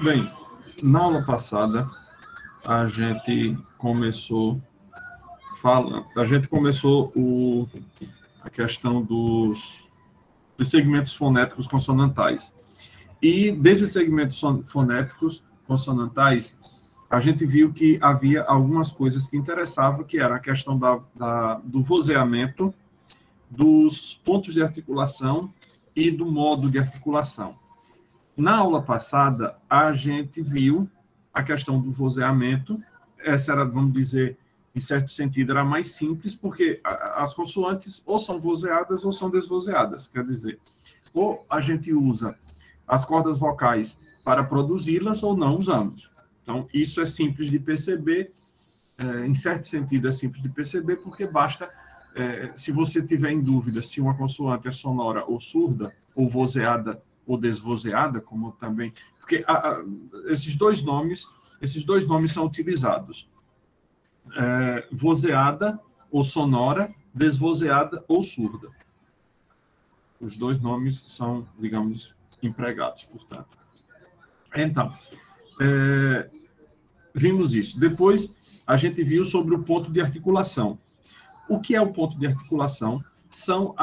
Bem, na aula passada, a gente começou a questão dos segmentos fonéticos consonantais. E desses segmentos fonéticos consonantais, a gente viu que havia algumas coisas que interessavam, que era a questão do vozeamento, dos pontos de articulação e do modo de articulação. Na aula passada, a gente viu a questão do vozeamento. Essa era, vamos dizer, em certo sentido, era mais simples, porque as consoantes ou são vozeadas ou são desvozeadas. Quer dizer, ou a gente usa as cordas vocais para produzi-las ou não usamos. Então, isso é simples de perceber. Em certo sentido, é simples de perceber, porque basta, se você tiver em dúvida se uma consoante é sonora ou surda, ou vozeada ou desvozeada, como também... Porque esses dois nomes são utilizados. Vozeada ou sonora, desvozeada ou surda. Os dois nomes são, digamos, empregados, portanto. Então, vimos isso. Depois, a gente viu sobre o ponto de articulação. O que é o ponto de articulação? São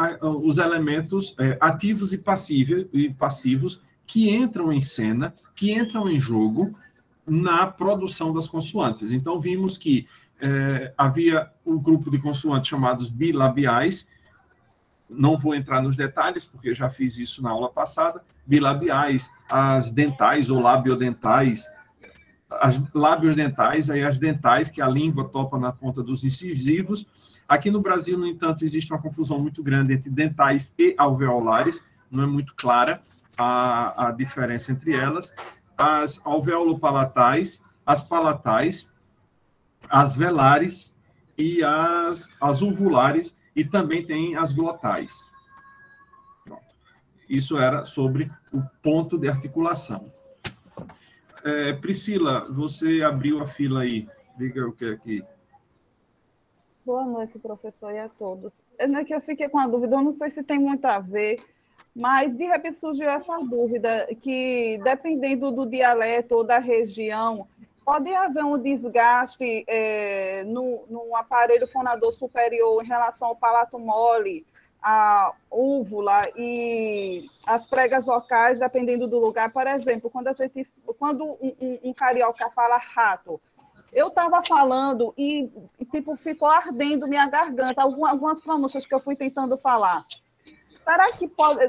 os elementos ativos e passivos que entram em cena, que entram em jogo na produção das consoantes. Então, vimos que havia um grupo de consoantes chamados bilabiais. Não vou entrar nos detalhes, porque eu já fiz isso na aula passada. Bilabiais, as dentais ou labiodentais, as lábios dentais, aí as dentais, que a língua topa na ponta dos incisivos. Aqui no Brasil, no entanto, existe uma confusão muito grande entre dentais e alveolares, não é muito clara a diferença entre elas. As alveolopalatais, as palatais, as velares e as uvulares, e também tem as glotais. Pronto. Isso era sobre o ponto de articulação. Priscila, você abriu a fila aí. Diga o que é aqui. Boa noite, professor, e a todos. Eu fiquei com a dúvida, eu não sei se tem muito a ver, mas de repente surgiu essa dúvida, que dependendo do dialeto ou da região, pode haver um desgaste no aparelho fonador superior em relação ao palato mole, a úvula e as pregas vocais, dependendo do lugar. Por exemplo, quando um carioca fala rato, eu estava falando e tipo, ficou ardendo minha garganta, algumas pronúncias que eu fui tentando falar.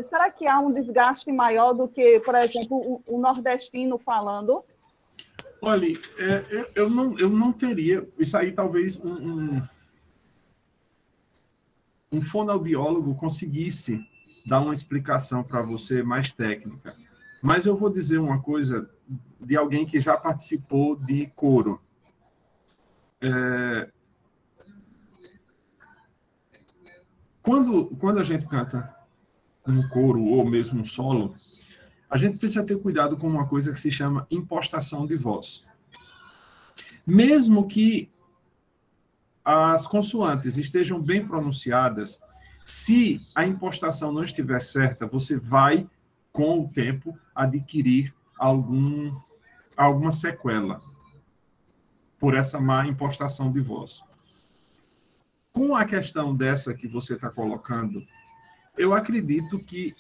Será que há um desgaste maior do que, por exemplo, o nordestino falando? Olha, eu não teria... Isso aí talvez um fonoaudiólogo conseguisse dar uma explicação para você mais técnica. Mas eu vou dizer uma coisa de alguém que já participou de coro. Quando a gente canta um coro ou mesmo um solo, a gente precisa ter cuidado com uma coisa que se chama impostação de voz. Mesmo que as consoantes estejam bem pronunciadas, se a impostação não estiver certa, você vai, com o tempo, adquirir alguma sequela por essa má impostação de voz. Com a questão dessa que você está colocando, eu acredito que,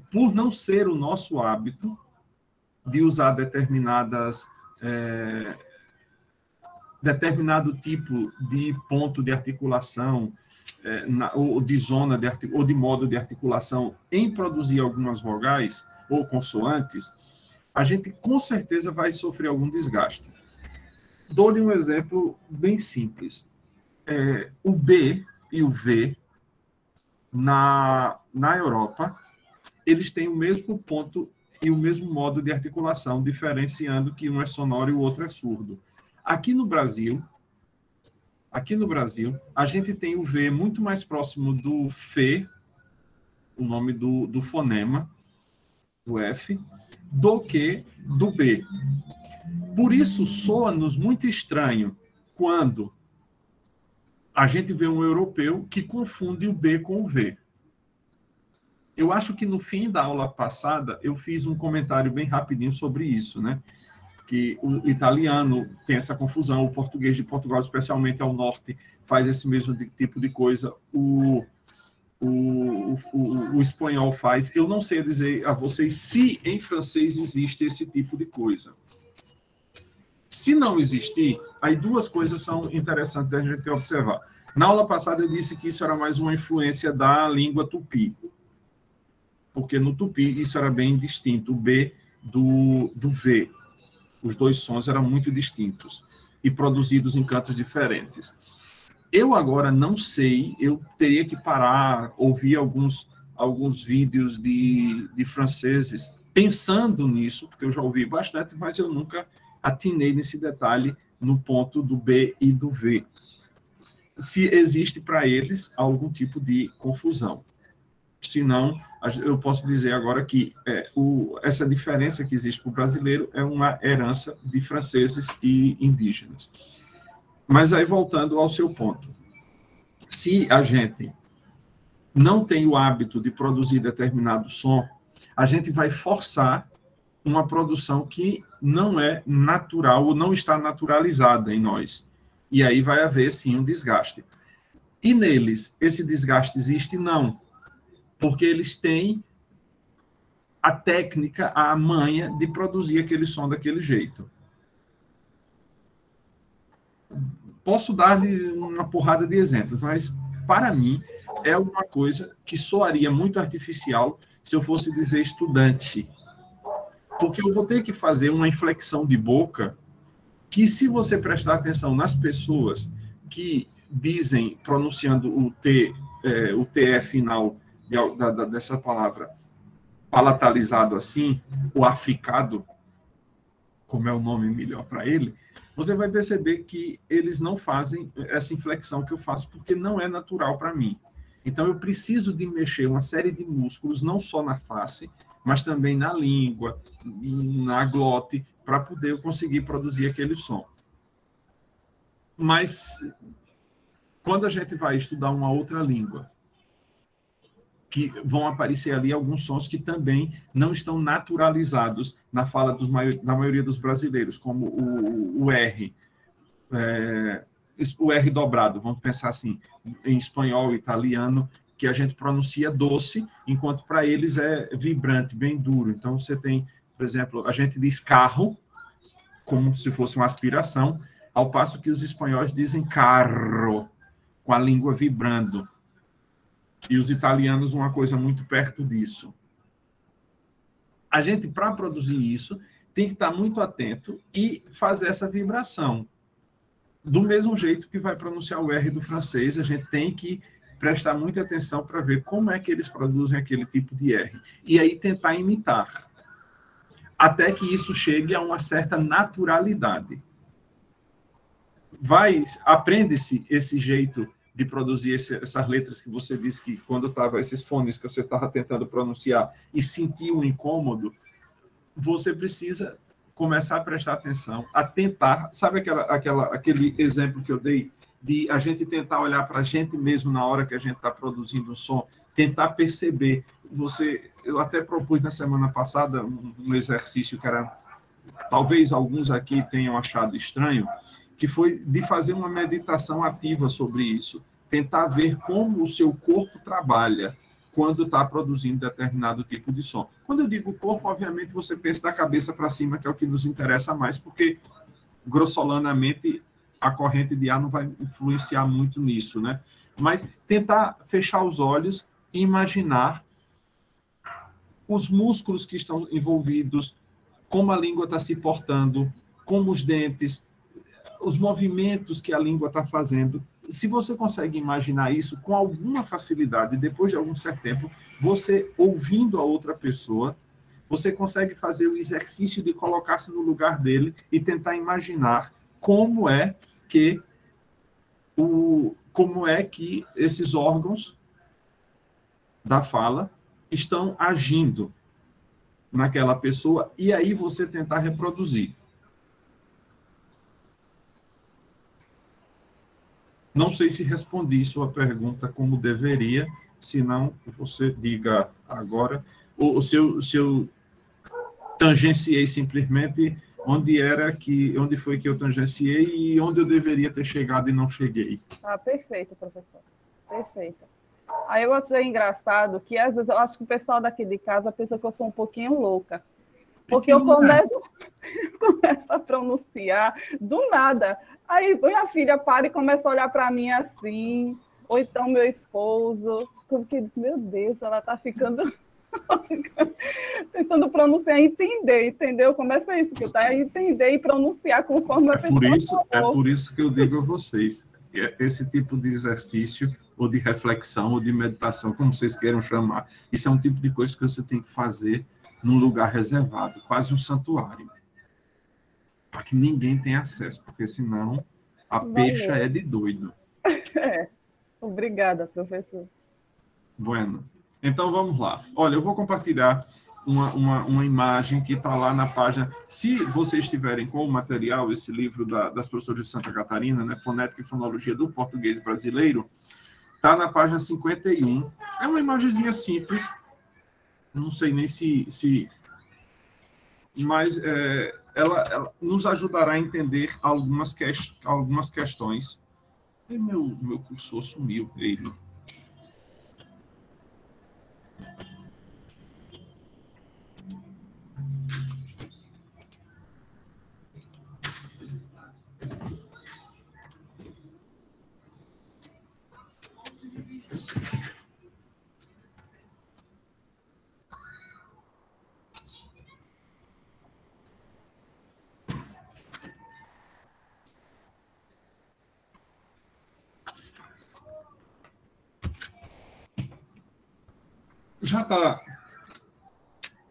por não ser o nosso hábito de usar determinado tipo de ponto de articulação, ou de zona ou de modo de articulação em produzir algumas vogais ou consoantes, a gente com certeza vai sofrer algum desgaste. Dou-lhe um exemplo bem simples. O B e o V, na Europa, eles têm o mesmo ponto e o mesmo modo de articulação, diferenciando que um é sonoro e o outro é surdo. Aqui no Brasil, a gente tem o V muito mais próximo do F, o nome do fonema, do F, do que do B. Por isso, soa-nos muito estranho quando a gente vê um europeu que confunde o B com o V. Eu acho que no fim da aula passada eu fiz um comentário bem rapidinho sobre isso, né? Que o italiano tem essa confusão, o português de Portugal, especialmente ao norte, faz esse mesmo tipo de coisa, o espanhol faz. Eu não sei dizer a vocês se em francês existe esse tipo de coisa. Se não existir, aí duas coisas são interessantes da gente observar. Na aula passada eu disse que isso era mais uma influência da língua tupi, porque no tupi isso era bem distinto, o B do V. Os dois sons eram muito distintos e produzidos em cantos diferentes. Eu agora não sei, eu teria que parar, ouvir alguns vídeos de franceses pensando nisso, porque eu já ouvi bastante, mas eu nunca atinei nesse detalhe no ponto do B e do V. Se existe para eles algum tipo de confusão. Se não, eu posso dizer agora que essa diferença que existe para o brasileiro é uma herança de franceses e indígenas. Mas aí, voltando ao seu ponto, se a gente não tem o hábito de produzir determinado som, a gente vai forçar uma produção que não é natural ou não está naturalizada em nós. E aí vai haver, sim, um desgaste. E neles, esse desgaste existe? Não. Porque eles têm a técnica, a manha de produzir aquele som daquele jeito. Posso dar-lhe uma porrada de exemplos, mas, para mim, é uma coisa que soaria muito artificial se eu fosse dizer estudante. Porque eu vou ter que fazer uma inflexão de boca que, se você prestar atenção nas pessoas que dizem, pronunciando o TE final dessa palavra, palatalizado assim, o africado, como é o nome melhor para ele, você vai perceber que eles não fazem essa inflexão que eu faço, porque não é natural para mim. Então, eu preciso de mexer uma série de músculos, não só na face, mas também na língua, na glote, para poder conseguir produzir aquele som. Mas, quando a gente vai estudar uma outra língua, que vão aparecer ali alguns sons que também não estão naturalizados na fala da maioria dos brasileiros, como o R, o R dobrado, vamos pensar assim, em espanhol, italiano, que a gente pronuncia doce, enquanto para eles é vibrante, bem duro. Então, você tem, por exemplo, a gente diz carro, como se fosse uma aspiração, ao passo que os espanhóis dizem carro, com a língua vibrando. E os italianos, uma coisa muito perto disso. A gente, para produzir isso, tem que estar muito atento e fazer essa vibração. Do mesmo jeito que vai pronunciar o R do francês, a gente tem que prestar muita atenção para ver como é que eles produzem aquele tipo de R. E aí tentar imitar. Até que isso chegue a uma certa naturalidade. Aprende-se esse jeito de produzir essas letras que você disse que quando estava esses fones que você estava tentando pronunciar e sentiu um incômodo, você precisa começar a prestar atenção, a tentar, sabe aquele exemplo que eu dei de a gente tentar olhar para a gente mesmo na hora que a gente está produzindo um som, tentar perceber. Eu até propus na semana passada um exercício que era, talvez alguns aqui tenham achado estranho, que foi de fazer uma meditação ativa sobre isso, tentar ver como o seu corpo trabalha quando está produzindo determinado tipo de som. Quando eu digo corpo, obviamente você pensa da cabeça para cima, que é o que nos interessa mais, porque, grossolanamente, a corrente de ar não vai influenciar muito nisso, né? Mas tentar fechar os olhos e imaginar os músculos que estão envolvidos, como a língua está se portando, como os dentes, os movimentos que a língua está fazendo. Se você consegue imaginar isso com alguma facilidade, depois de algum certo tempo, você, ouvindo a outra pessoa, você consegue fazer o exercício de colocar-se no lugar dele e tentar imaginar como é que esses órgãos da fala estão agindo naquela pessoa, e aí você tentar reproduzir. Não sei se respondi sua pergunta como deveria, Se não, você diga agora. Ou se eu tangenciei simplesmente onde foi que eu tangenciei e onde eu deveria ter chegado e não cheguei. Ah, perfeito, professor. Perfeito. Aí eu achei engraçado que, às vezes, eu acho que o pessoal daqui de casa pensa que eu sou um pouquinho louca. Porque eu começo a pronunciar do nada. Aí minha filha para e começa a olhar para mim assim, ou então meu esposo, porque diz, meu Deus, ela está ficando tentando pronunciar e entender, entendeu? Começa isso, que tá a entender e pronunciar conforme a pessoa É por isso que eu digo a vocês, esse tipo de exercício, ou de reflexão, ou de meditação, como vocês queiram chamar, isso é um tipo de coisa que você tem que fazer num lugar reservado, quase um santuário, para que ninguém tenha acesso, porque senão a peixa é de doido. É. Obrigada, professor. Bueno. Então, vamos lá. Olha, eu vou compartilhar uma imagem que está lá na página. Se vocês estiverem com o material, esse livro das professoras de Santa Catarina, né, Fonética e Fonologia do Português Brasileiro, está na página 51. É uma imagenzinha simples, não sei nem se mas ela nos ajudará a entender algumas questões. E meu cursor sumiu, ele.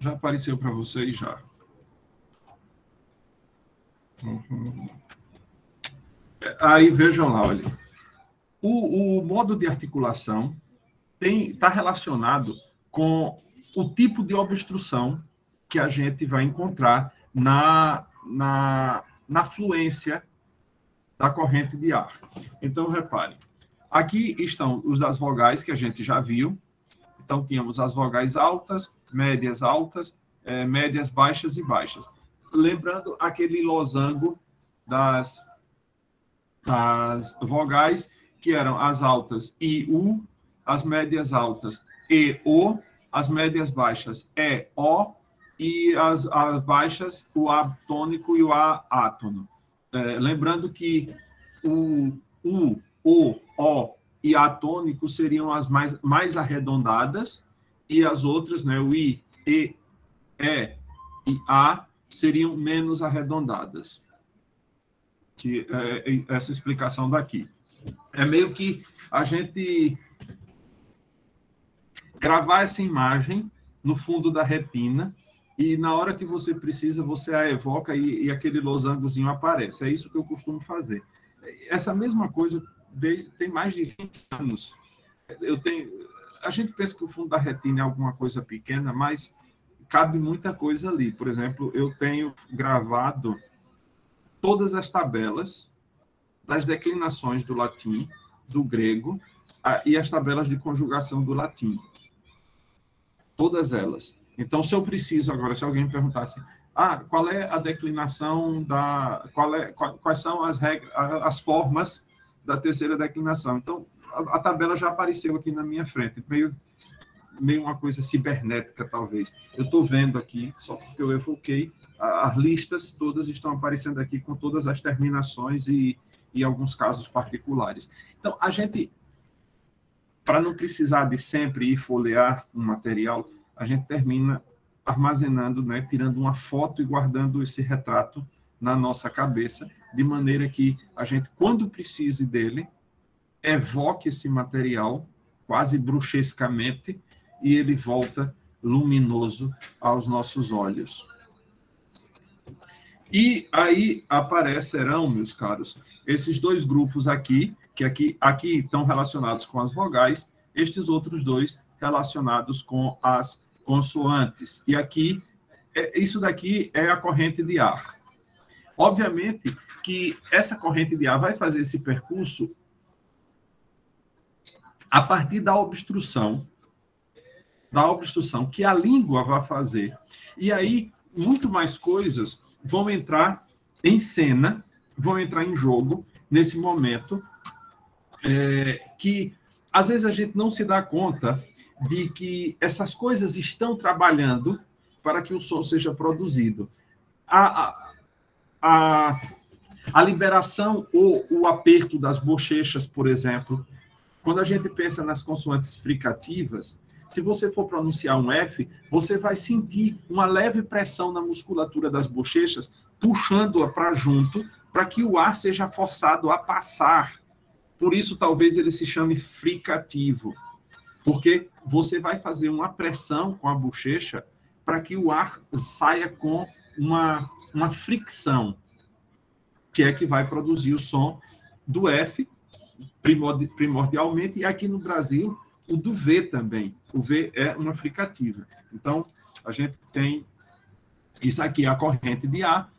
Já apareceu para vocês já. Aí vejam lá, olha. O modo de articulação está relacionado com o tipo de obstrução que a gente vai encontrar na fluência da corrente de ar. Então, reparem, aqui estão os das vogais que a gente já viu. Então, tínhamos as vogais altas, médias baixas e baixas. Lembrando aquele losango das vogais, que eram as altas I, U, as médias altas E, O, as médias baixas E, O, e as baixas, o A tônico e o A átono. Lembrando que o U, O e A tônico seriam as mais arredondadas, e as outras, né, o I, E e A, seriam menos arredondadas. Essa explicação daqui. É meio que a gente gravar essa imagem no fundo da retina, e na hora que você precisa, você a evoca e aquele losangozinho aparece. É isso que eu costumo fazer. Essa mesma coisa tem mais de 20 anos. A gente pensa que o fundo da retina é alguma coisa pequena, mas cabe muita coisa ali. Por exemplo, eu tenho gravado todas as tabelas das declinações do latim, do grego, e as tabelas de conjugação do latim. Todas elas. Então, se eu preciso agora, se alguém me perguntasse, qual é a declinação quais são as formas da terceira declinação? Então, a tabela já apareceu aqui na minha frente, meio uma coisa cibernética, talvez. Eu estou vendo aqui, só porque eu evoquei, as listas todas estão aparecendo aqui com todas as terminações e alguns casos particulares. Então, a gente, para não precisar de sempre ir folhear um material, a gente termina armazenando, né, tirando uma foto e guardando esse retrato na nossa cabeça, de maneira que a gente, quando precise dele, evoque esse material, quase bruxescamente, e ele volta luminoso aos nossos olhos. E aí aparecerão, meus caros, esses dois grupos aqui, que aqui estão relacionados com as vogais, estes outros dois relacionados com as consoantes. E aqui, isso daqui é a corrente de ar. Obviamente que essa corrente de ar vai fazer esse percurso a partir da obstrução que a língua vai fazer. E aí, muito mais coisas vão entrar em cena, vão entrar em jogo nesse momento, que às vezes a gente não se dá conta de que essas coisas estão trabalhando para que o som seja produzido. A liberação ou o aperto das bochechas, por exemplo, quando a gente pensa nas consoantes fricativas, se você for pronunciar um F, você vai sentir uma leve pressão na musculatura das bochechas, puxando-a para junto, para que o ar seja forçado a passar. Por isso, talvez ele se chame fricativo, porque você vai fazer uma pressão com a bochecha para que o ar saia com uma fricção, que é que vai produzir o som do F, primordialmente, e aqui no Brasil, o do V também. O V é uma fricativa. Então, a gente tem isso aqui, a corrente de ar,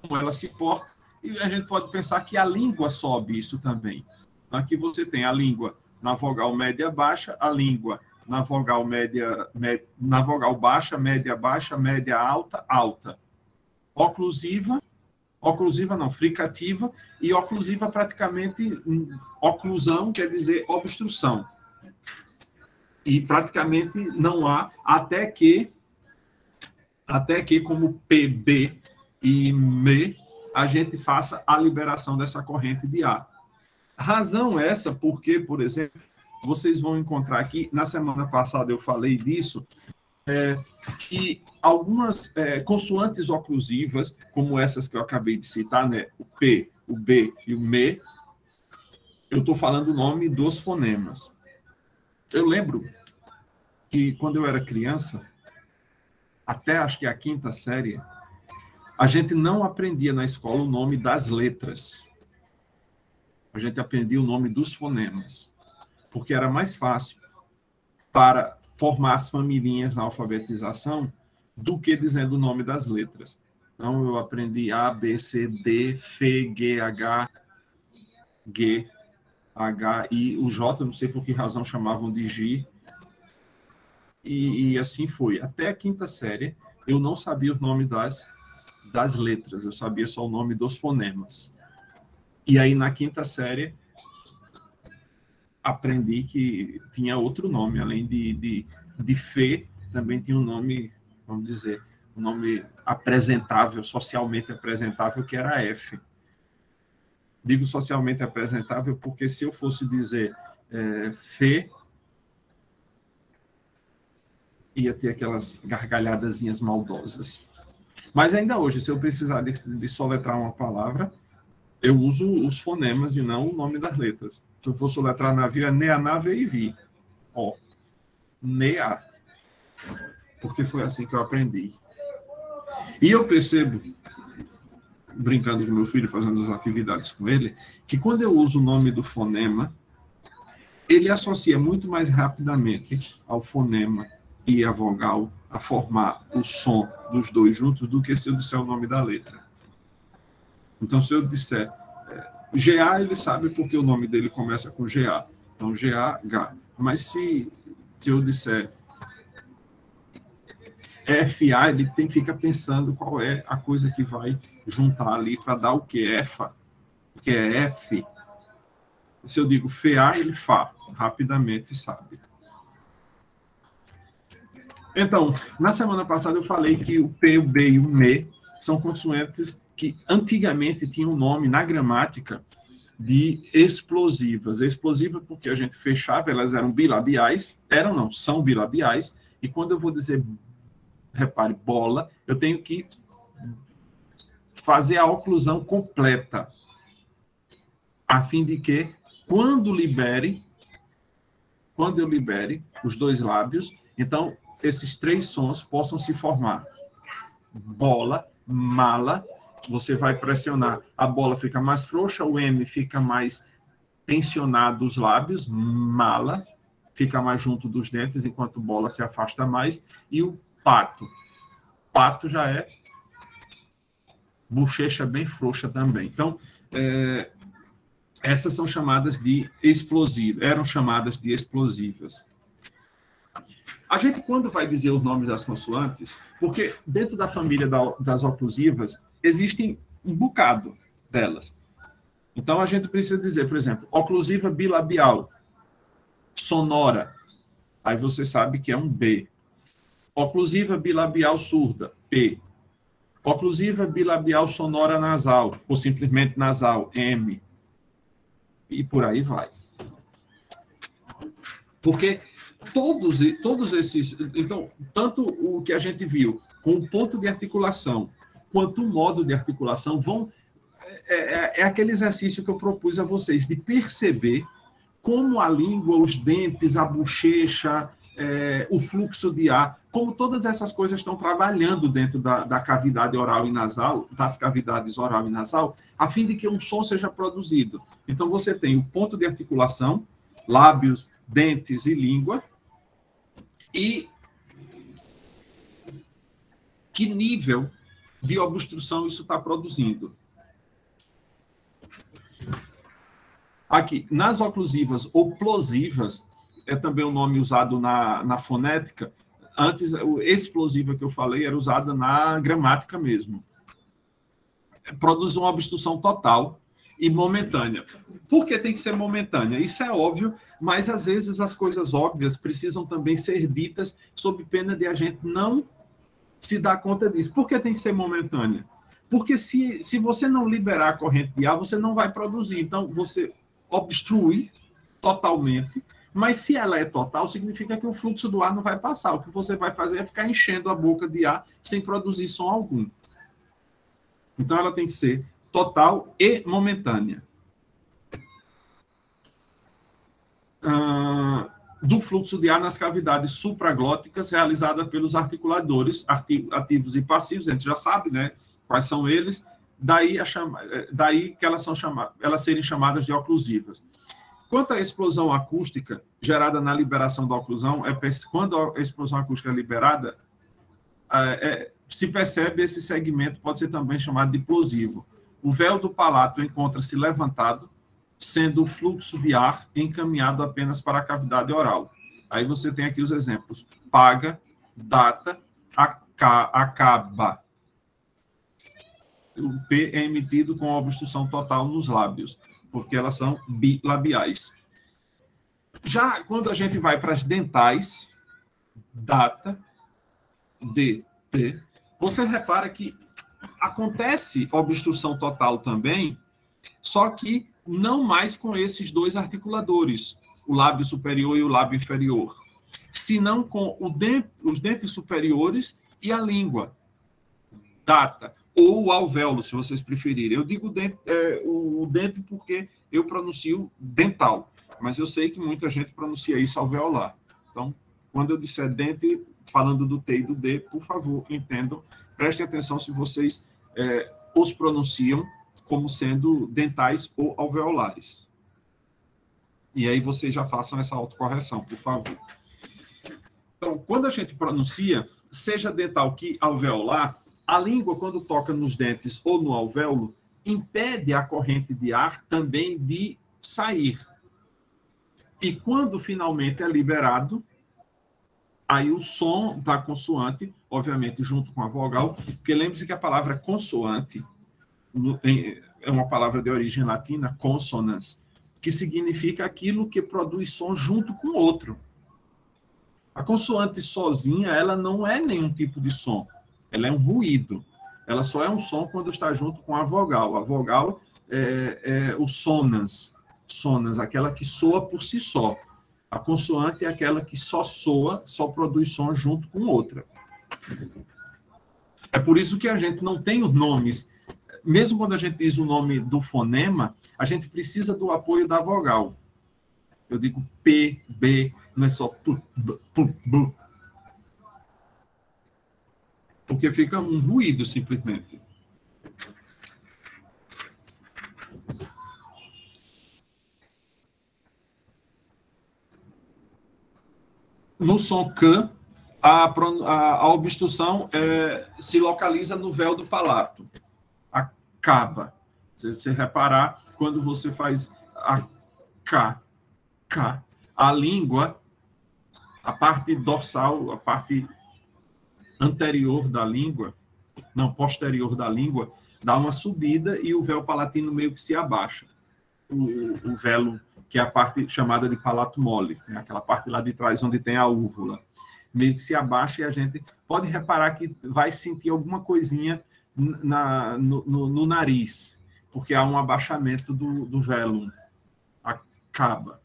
como ela se porta, e a gente pode pensar que a língua sobe isso também. Aqui você tem a língua na vogal média baixa, a língua na vogal na vogal baixa, média alta, alta. Oclusiva não, fricativa, e oclusiva praticamente, oclusão quer dizer obstrução. E praticamente não há, até que como P, B e M, a gente faça a liberação dessa corrente de ar. Razão essa porque, por exemplo, vocês vão encontrar aqui, na semana passada eu falei disso, que algumas consoantes oclusivas, como essas que eu acabei de citar, né, o P, o B e o M, eu estou falando o nome dos fonemas. Eu lembro que quando eu era criança, até acho que a 5ª série, a gente não aprendia na escola o nome das letras. A gente aprendia o nome dos fonemas, porque era mais fácil para formar as familhinhas na alfabetização do que dizendo o nome das letras. Então, eu aprendi A, B, C, D, F, G, H, G, H, I, o J, não sei por que razão chamavam de G, e assim foi. Até a 5ª série, eu não sabia o nome das letras, eu sabia só o nome dos fonemas. E aí, na 5ª série, aprendi que tinha outro nome, além de Fê, também tinha um nome, vamos dizer, um nome apresentável, socialmente apresentável, que era F. Digo socialmente apresentável porque se eu fosse dizer Fê, ia ter aquelas gargalhadazinhas maldosas. Mas ainda hoje, se eu precisar de soletrar uma palavra, eu uso os fonemas e não o nome das letras. Se eu for soletrar navio, é Neaná, vi. Ó, Nea. Porque foi assim que eu aprendi. E eu percebo, brincando com meu filho, fazendo as atividades com ele, que quando eu uso o nome do fonema, ele associa muito mais rapidamente ao fonema e a vogal a formar o som dos dois juntos do que se eu disser o nome da letra. Então, se eu disser GA, ele sabe porque o nome dele começa com GA. Então, GA. Mas se eu disser FA, ele fica pensando qual é a coisa que vai juntar ali para dar o que? EFA, que é F. Se eu digo FA, ele FA, rapidamente sabe. Então, na semana passada eu falei que o P, o B e o M são consoantes que antigamente tinham um nome na gramática de explosivas. Explosivas porque a gente fechava, elas eram bilabiais, são bilabiais, e quando eu vou dizer, repare, bola, eu tenho que fazer a oclusão completa, a fim de que, quando eu libere os dois lábios, então, esses três sons possam se formar. Bola, mala, você vai pressionar, a bola fica mais frouxa, o M fica mais tensionado os lábios, mala, fica mais junto dos dentes, enquanto bola se afasta mais, e o pato. Pato já é bochecha bem frouxa também. Então, essas são chamadas de explosivas, eram chamadas de explosivas. A gente, quando vai dizer os nomes das consoantes, porque dentro da família das oclusivas, existem um bocado delas. Então, a gente precisa dizer, por exemplo, oclusiva bilabial, sonora. Aí você sabe que é um B. Oclusiva bilabial surda, P. Oclusiva bilabial sonora nasal, ou simplesmente nasal, M. E por aí vai. Porque todos esses... Então, tanto o que a gente viu com o ponto de articulação, quanto o modo de articulação, vão... É aquele exercício que eu propus a vocês, de perceber como a língua, os dentes, a bochecha, o fluxo de ar, como todas essas coisas estão trabalhando dentro da cavidade oral e nasal, das cavidades oral e nasal, a fim de que um som seja produzido. Então, você tem o ponto de articulação, lábios, dentes e língua, e que nível de obstrução isso está produzindo. Aqui, nas oclusivas ou plosivas, é também um nome usado na fonética. Antes, o explosiva que eu falei era usada na gramática mesmo. Produz uma obstrução total e momentânea. Por que tem que ser momentânea? Isso é óbvio, mas às vezes as coisas óbvias precisam também ser ditas sob pena de a gente não se dar conta disso. Por que tem que ser momentânea? Porque se você não liberar a corrente de ar, você não vai produzir. Então, você obstrui totalmente, mas se ela é total, significa que o fluxo do ar não vai passar. O que você vai fazer é ficar enchendo a boca de ar sem produzir som algum. Então, ela tem que ser total e momentânea. Do fluxo de ar nas cavidades supraglóticas realizada pelos articuladores ativos e passivos, a gente já sabe, né, quais são eles, daí que elas serem chamadas de oclusivas. Quanto à explosão acústica gerada na liberação da oclusão, quando a explosão acústica é liberada, se percebe esse segmento pode ser também chamado de plosivo. O véu do palato encontra-se levantado, sendo o fluxo de ar encaminhado apenas para a cavidade oral. Aí você tem aqui os exemplos. Paga, data, acaba. O P é emitido com obstrução total nos lábios, porque elas são bilabiais. Já quando a gente vai para as dentais, data, DT, você repara que acontece obstrução total também, só que não mais com esses dois articuladores, o lábio superior e o lábio inferior, senão com os dentes superiores e a língua, data, ou o alvéolo, se vocês preferirem. Eu digo o dente porque eu pronuncio dental, mas eu sei que muita gente pronuncia isso alveolar. Então, quando eu disser dente, falando do T e do D, por favor, entendam, prestem atenção se vocês os pronunciam como sendo dentais ou alveolares. E aí vocês já façam essa autocorreção, por favor. Então, quando a gente pronuncia, seja dental que alveolar, a língua, quando toca nos dentes ou no alvéolo, impede a corrente de ar também de sair. E quando finalmente é liberado, aí o som da consoante, obviamente junto com a vogal, porque lembre-se que a palavra consoante é uma palavra de origem latina, consonans, que significa aquilo que produz som junto com outro. A consoante sozinha, ela não é nenhum tipo de som. Ela é um ruído. Ela só é um som quando está junto com a vogal. A vogal é o sonans. Sonans, aquela que soa por si só. A consoante é aquela que só soa, só produz som junto com outra. É por isso que a gente não tem os nomes. Mesmo quando a gente diz o nome do fonema, a gente precisa do apoio da vogal. Eu digo P, B, não é só P, B, B. Porque fica um ruído, simplesmente. No som K, a obstrução se localiza no véu do palato. Acaba. Se você reparar, quando você faz a K, K. A língua, a parte dorsal, a parte anterior da língua, não, posterior da língua, dá uma subida e o véu palatino meio que se abaixa. O velo, que é a parte chamada de palato mole, né? Aquela parte lá de trás onde tem a úvula, meio que se abaixa e a gente pode reparar que vai sentir alguma coisinha no nariz, porque há um abaixamento do velo. Acaba.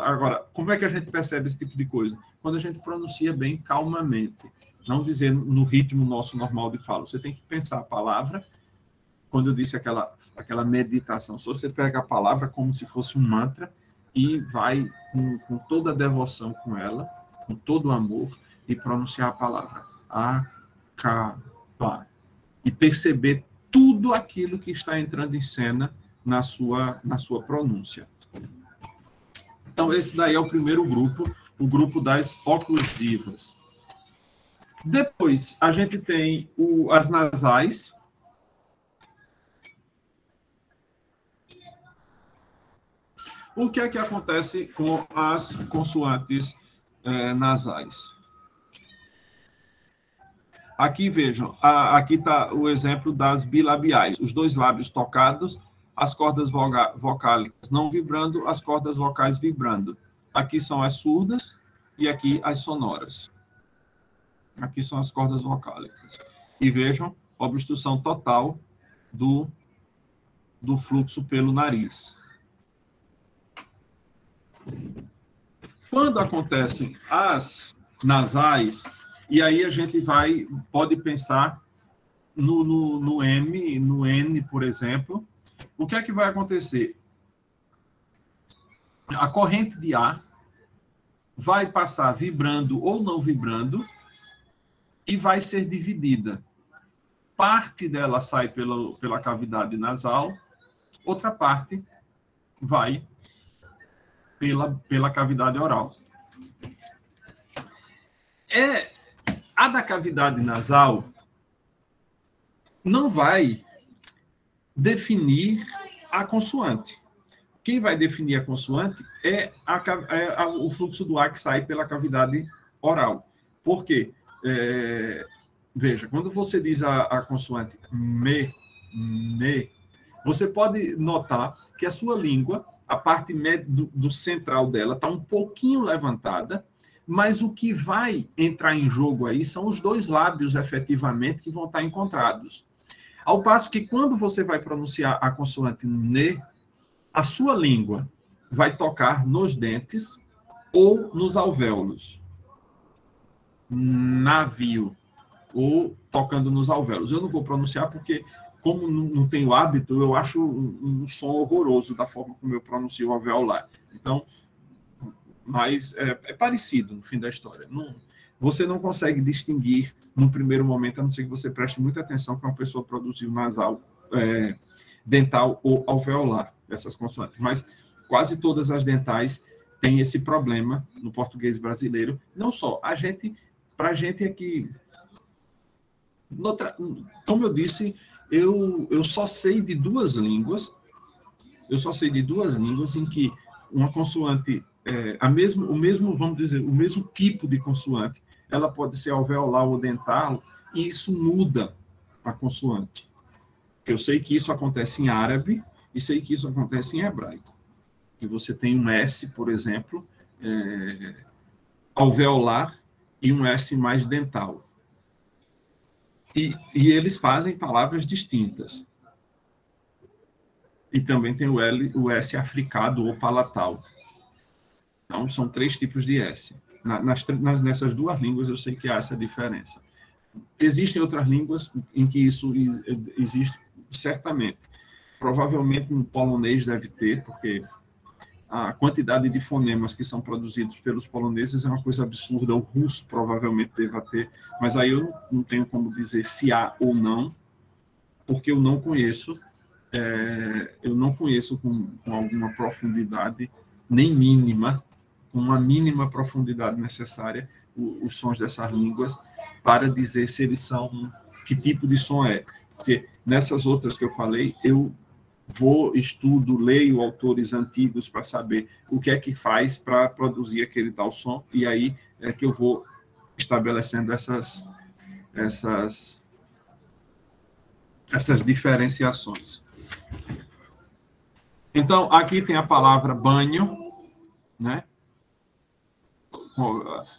Agora, como é que a gente percebe esse tipo de coisa? Quando a gente pronuncia bem calmamente, não dizendo no ritmo nosso normal de fala. Você tem que pensar a palavra. Quando eu disse aquela meditação, só você pega a palavra como se fosse um mantra e vai com toda a devoção com ela, com todo o amor, e pronunciar a palavra. Acaba. E perceber tudo aquilo que está entrando em cena na sua pronúncia. Então, esse daí é o primeiro grupo, o grupo das oclusivas. Depois, a gente tem as nasais. O que é que acontece com as consoantes nasais? Aqui, vejam, aqui está o exemplo das bilabiais. Os dois lábios tocados, as cordas vocálicas não vibrando, as cordas vocais vibrando. Aqui são as surdas e aqui as sonoras. Aqui são as cordas vocálicas. E vejam, obstrução total do fluxo pelo nariz. Quando acontecem as nasais, e aí a gente pode pensar no M, no N, por exemplo, o que é que vai acontecer? A corrente de ar vai passar vibrando ou não vibrando e vai ser dividida. Parte dela sai pela cavidade nasal, outra parte vai pela cavidade oral. A da cavidade nasal não vai definir a consoante. Quem vai definir a consoante é o fluxo do ar que sai pela cavidade oral. Por quê? Veja, quando você diz a consoante me, você pode notar que a sua língua, a parte do central dela, está um pouquinho levantada, mas o que vai entrar em jogo aí são os dois lábios, efetivamente, que vão estar encontrados. Ao passo que, quando você vai pronunciar a consoante ne, a sua língua vai tocar nos dentes ou nos alvéolos. Navio. Ou tocando nos alvéolos. Eu não vou pronunciar porque, como não tenho hábito, eu acho um som horroroso da forma como eu pronuncio o alveolar. Então, mas é parecido no fim da história. Você não consegue distinguir no primeiro momento, a não ser que você preste muita atenção que uma pessoa produziu nasal, dental ou alveolar, essas consoantes. Mas quase todas as dentais têm esse problema no português brasileiro. Não só. Para a gente é que... Como eu disse, eu só sei de duas línguas. Eu só sei de duas línguas em que uma consoante... vamos dizer, o mesmo tipo de consoante, ela pode ser alveolar ou dental, e isso muda a consoante. Eu sei que isso acontece em árabe e sei que isso acontece em hebraico. Que você tem um S, por exemplo, alveolar e um S mais dental. E eles fazem palavras distintas. E também tem o S africado ou palatal. Então, são 3 tipos de S. Nessas duas línguas, eu sei que há essa diferença. Existem outras línguas em que isso existe, certamente. Provavelmente no polonês deve ter, porque a quantidade de fonemas que são produzidos pelos poloneses é uma coisa absurda. O russo provavelmente deva ter, mas aí eu não tenho como dizer se há ou não, porque eu não conheço. Eu não conheço com alguma profundidade, nem mínima, com uma mínima profundidade necessária, os sons dessas línguas, para dizer se eles são, que tipo de som é. Porque nessas outras que eu falei, eu vou, estudo, leio autores antigos para saber o que é que faz para produzir aquele tal som, e aí é que eu vou estabelecendo essas diferenciações. Então, aqui tem a palavra banho, né?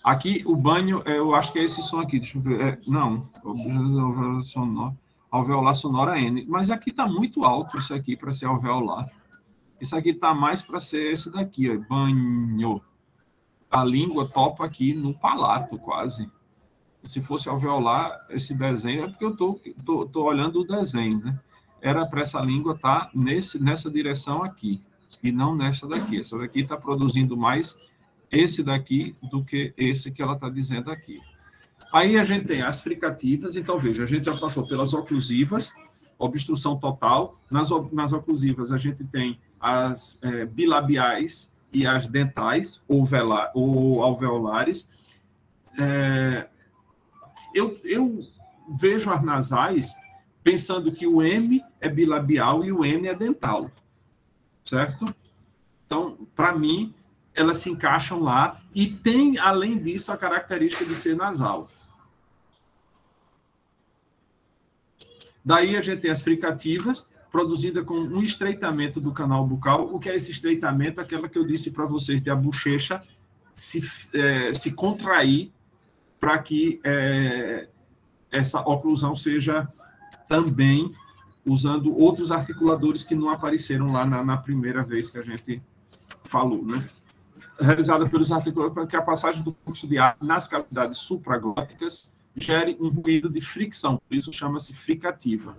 Aqui, o banho, eu acho que é esse som aqui, deixa eu ver. Não, alveolar sonora N. Mas aqui está muito alto isso aqui para ser alveolar. Isso aqui está mais para ser esse daqui, ó, banho. A língua topa aqui no palato, quase. Se fosse alveolar, esse desenho, é porque eu tô olhando o desenho, né? Era para essa língua estar nessa direção aqui, e não nessa daqui. Essa daqui está produzindo mais esse daqui do que esse que ela está dizendo aqui. Aí a gente tem as fricativas, então veja, a gente já passou pelas oclusivas, obstrução total. Nas oclusivas a gente tem as bilabiais e as dentais, ou alveolares. Eu vejo as nasais pensando que o M é bilabial e o N é dental, certo? Então, para mim, elas se encaixam lá e tem, além disso, a característica de ser nasal. Daí a gente tem as fricativas, produzida com um estreitamento do canal bucal. O que é esse estreitamento? Aquela que eu disse para vocês, de a bochecha se contrair para que essa oclusão seja também usando outros articuladores que não apareceram lá na primeira vez que a gente falou, né? Realizada pelos articuladores para que a passagem do fluxo de ar nas cavidades supraglóticas gere um ruído de fricção, por isso chama-se fricativa.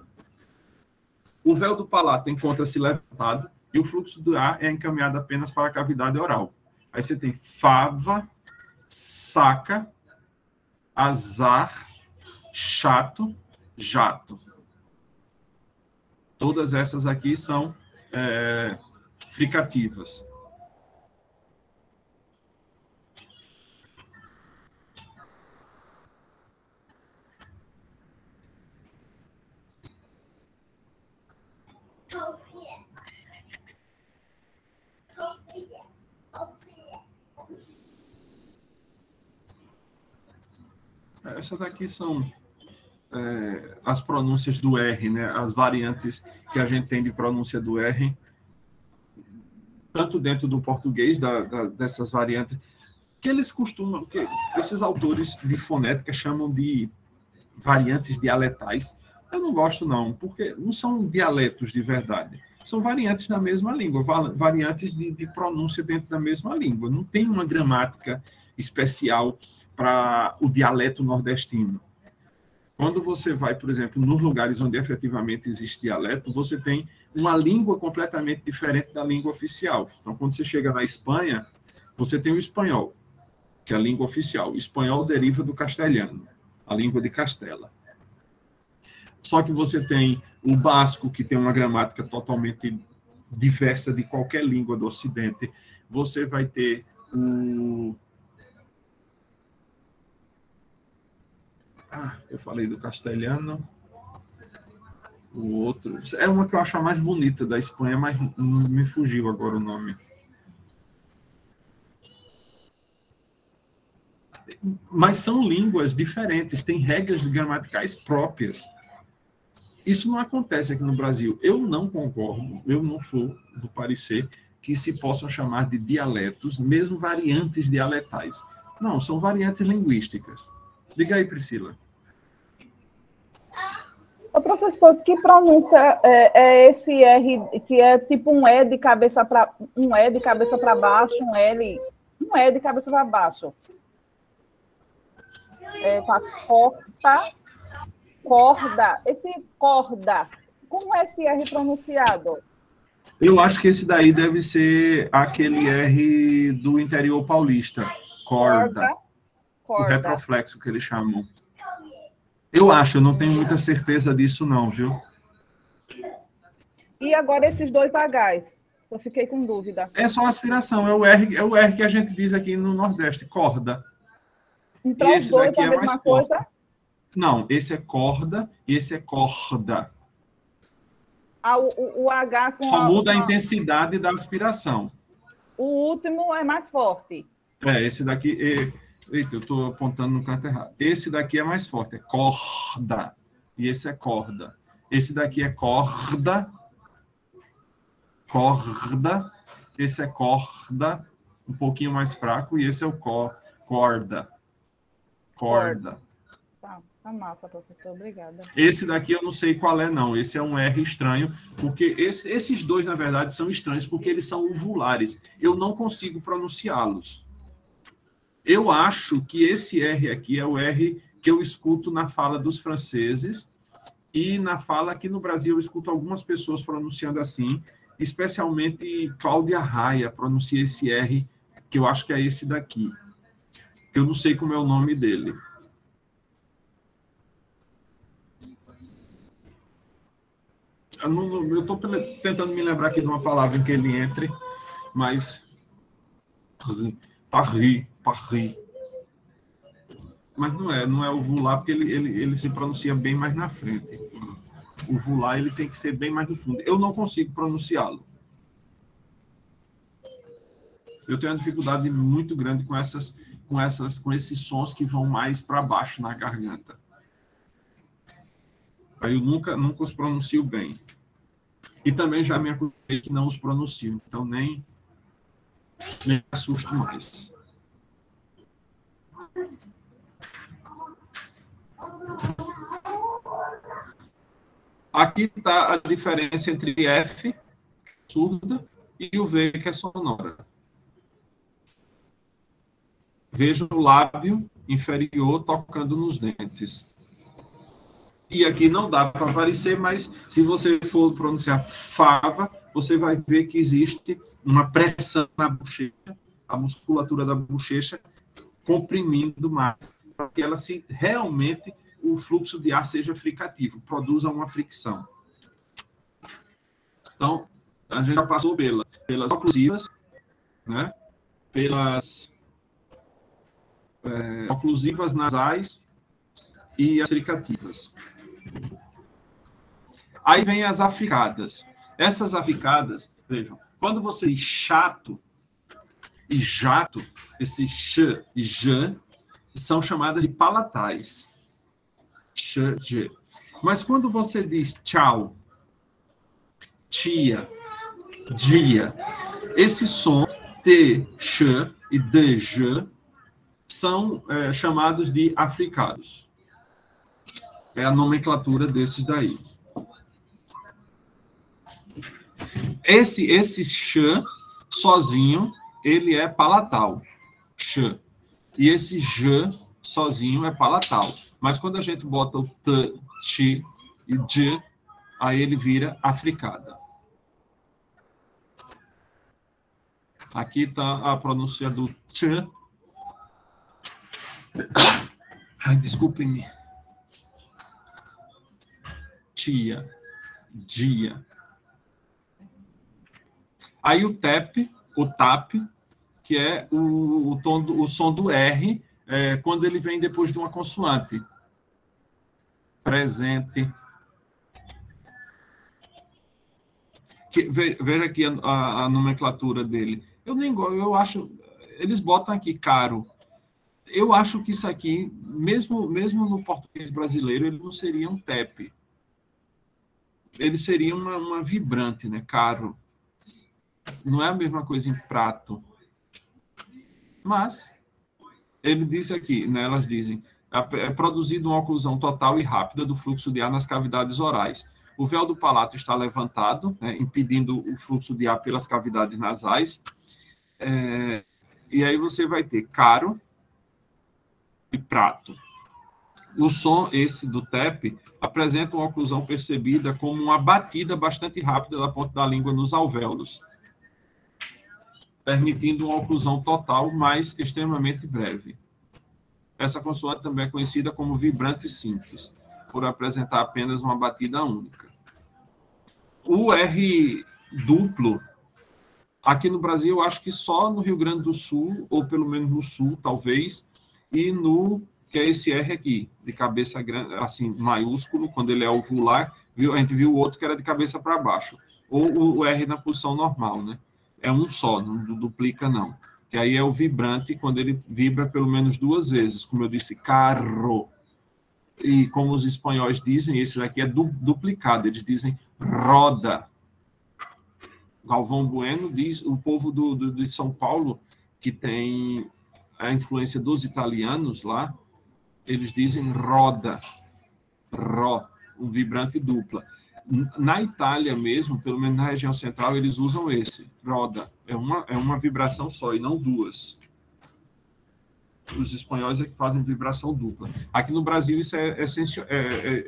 O véu do palato encontra-se levantado e o fluxo do ar é encaminhado apenas para a cavidade oral. Aí você tem fava, saca, azar, chato, jato. Todas essas aqui são fricativas. Essas daqui são as pronúncias do R, né? As variantes que a gente tem de pronúncia do R, tanto dentro do português, dessas variantes, que eles costumam, que esses autores de fonética chamam de variantes dialetais. Eu não gosto, não, porque não são dialetos de verdade. São variantes da mesma língua, variantes de pronúncia dentro da mesma língua. Não tem uma gramática especial para o dialeto nordestino. Quando você vai, por exemplo, nos lugares onde efetivamente existe dialeto, você tem uma língua completamente diferente da língua oficial. Então, quando você chega na Espanha, você tem o espanhol, que é a língua oficial. O espanhol deriva do castelhano, a língua de Castela. Só que você tem o basco, que tem uma gramática totalmente diversa de qualquer língua do Ocidente. Você vai ter o... eu falei do castelhano. O outro... É uma que eu acho a mais bonita da Espanha, mas não me fugiu agora o nome. Mas são línguas diferentes, têm regras gramaticais próprias. Isso não acontece aqui no Brasil. Eu não concordo, eu não sou do parecer que se possam chamar de dialetos, mesmo variantes dialetais. Não, são variantes linguísticas. Diga aí, Priscila. Ô, professor, que pronúncia é esse R, que é tipo um E de cabeça para baixo, um L, um E de cabeça para baixo? Corda. Esse corda, como é esse R pronunciado? Eu acho que esse daí deve ser aquele R do interior paulista. Corda. O retroflexo que eles chamam. Eu acho, eu não tenho muita certeza disso não, viu? E agora esses dois Hs? Eu fiquei com dúvida. É só aspiração, é o R que a gente diz aqui no Nordeste, corda. Então esse os dois daqui é a mesma coisa? Não, esse é corda e esse é corda. O H com Só muda a intensidade da aspiração. O último é mais forte. Esse daqui... Eita, eu estou apontando no canto errado. Esse daqui é mais forte, é corda. E esse é corda. Esse daqui é corda. Corda. Esse é corda. Um pouquinho mais fraco. E esse é o corda. Corda. Tá massa, professor. Obrigada. Esse daqui eu não sei qual é, não. Esse é um R estranho, porque esses dois, na verdade, são estranhos, porque eles são uvulares. Eu não consigo pronunciá-los. Eu acho que esse R aqui é o R que eu escuto na fala dos franceses e na fala aqui no Brasil eu escuto algumas pessoas pronunciando assim, especialmente Cláudia Raia pronuncia esse R, que eu acho que é esse daqui. Eu não sei como é o nome dele. Eu estou tentando me lembrar aqui de uma palavra em que ele entre, mas... Paris. Mas não é o vular, porque ele se pronuncia bem mais na frente. O vular ele tem que ser bem mais no fundo. Eu não consigo pronunciá-lo. Eu tenho uma dificuldade muito grande com esses sons que vão mais para baixo na garganta. Aí eu nunca os pronuncio bem. E também já me acostumei que não os pronuncio. Então nem me assusto mais. Aqui está a diferença entre F, surda, e o V, que é sonora. Veja o lábio inferior tocando nos dentes. E aqui não dá para aparecer, mas se você for pronunciar fava, você vai ver que existe uma pressão na bochecha, a musculatura da bochecha comprimindo mais, para que ela realmente o fluxo de ar seja fricativo, produza uma fricção. Então, a gente já passou pelas oclusivas, né? Pelas oclusivas nasais e as fricativas. Aí vem as africadas. Essas africadas, vejam, quando você diz chato e jato, esse ch e j são chamadas de palatais. Ch, j. Mas quando você diz tchau, tia, dia, esse som t, ch e d, j são chamados de africados. É a nomenclatura desses daí. Esse ch sozinho, ele é palatal. Ch. E esse j sozinho é palatal. Mas quando a gente bota o t, ti e j, aí ele vira africada. Aqui está a pronúncia do ch. Ai, desculpem-me. Tia, dia. Aí o tap, que é o som do R, quando ele vem depois de uma consoante. Presente. Veja aqui a nomenclatura dele. Eu acho, eles botam aqui caro. Eu acho que isso aqui, mesmo no português brasileiro, ele não seria um tap. Ele seria uma vibrante, né? Caro. Não é a mesma coisa em prato. Mas, ele diz aqui, né, elas dizem, é produzido uma oclusão total e rápida do fluxo de ar nas cavidades orais. O véu do palato está levantado, né, impedindo o fluxo de ar pelas cavidades nasais. E aí você vai ter caro e prato. O som, esse do tap, apresenta uma oclusão percebida como uma batida bastante rápida da ponta da língua nos alvéolos, permitindo uma oclusão total, mas extremamente breve. Essa consoante também é conhecida como vibrante simples, por apresentar apenas uma batida única. O R duplo, aqui no Brasil, eu acho que só no Rio Grande do Sul, ou pelo menos no Sul, talvez, e no, que é esse R aqui, de cabeça grande, assim, maiúsculo, quando ele é ovular, Viu? A gente viu o outro que era de cabeça para baixo. Ou o R na posição normal, né? É um só, não duplica, não. Que aí é o vibrante, quando ele vibra pelo menos 2 vezes, como eu disse, carro. E como os espanhóis dizem, esse daqui é duplicado, eles dizem roda. Galvão Bueno diz, o povo de São Paulo, que tem a influência dos italianos lá, eles dizem roda, ró, um vibrante dupla. Na Itália mesmo, pelo menos na região central, eles usam esse, roda. É uma vibração só e não duas. Os espanhóis é que fazem vibração dupla. Aqui no Brasil isso é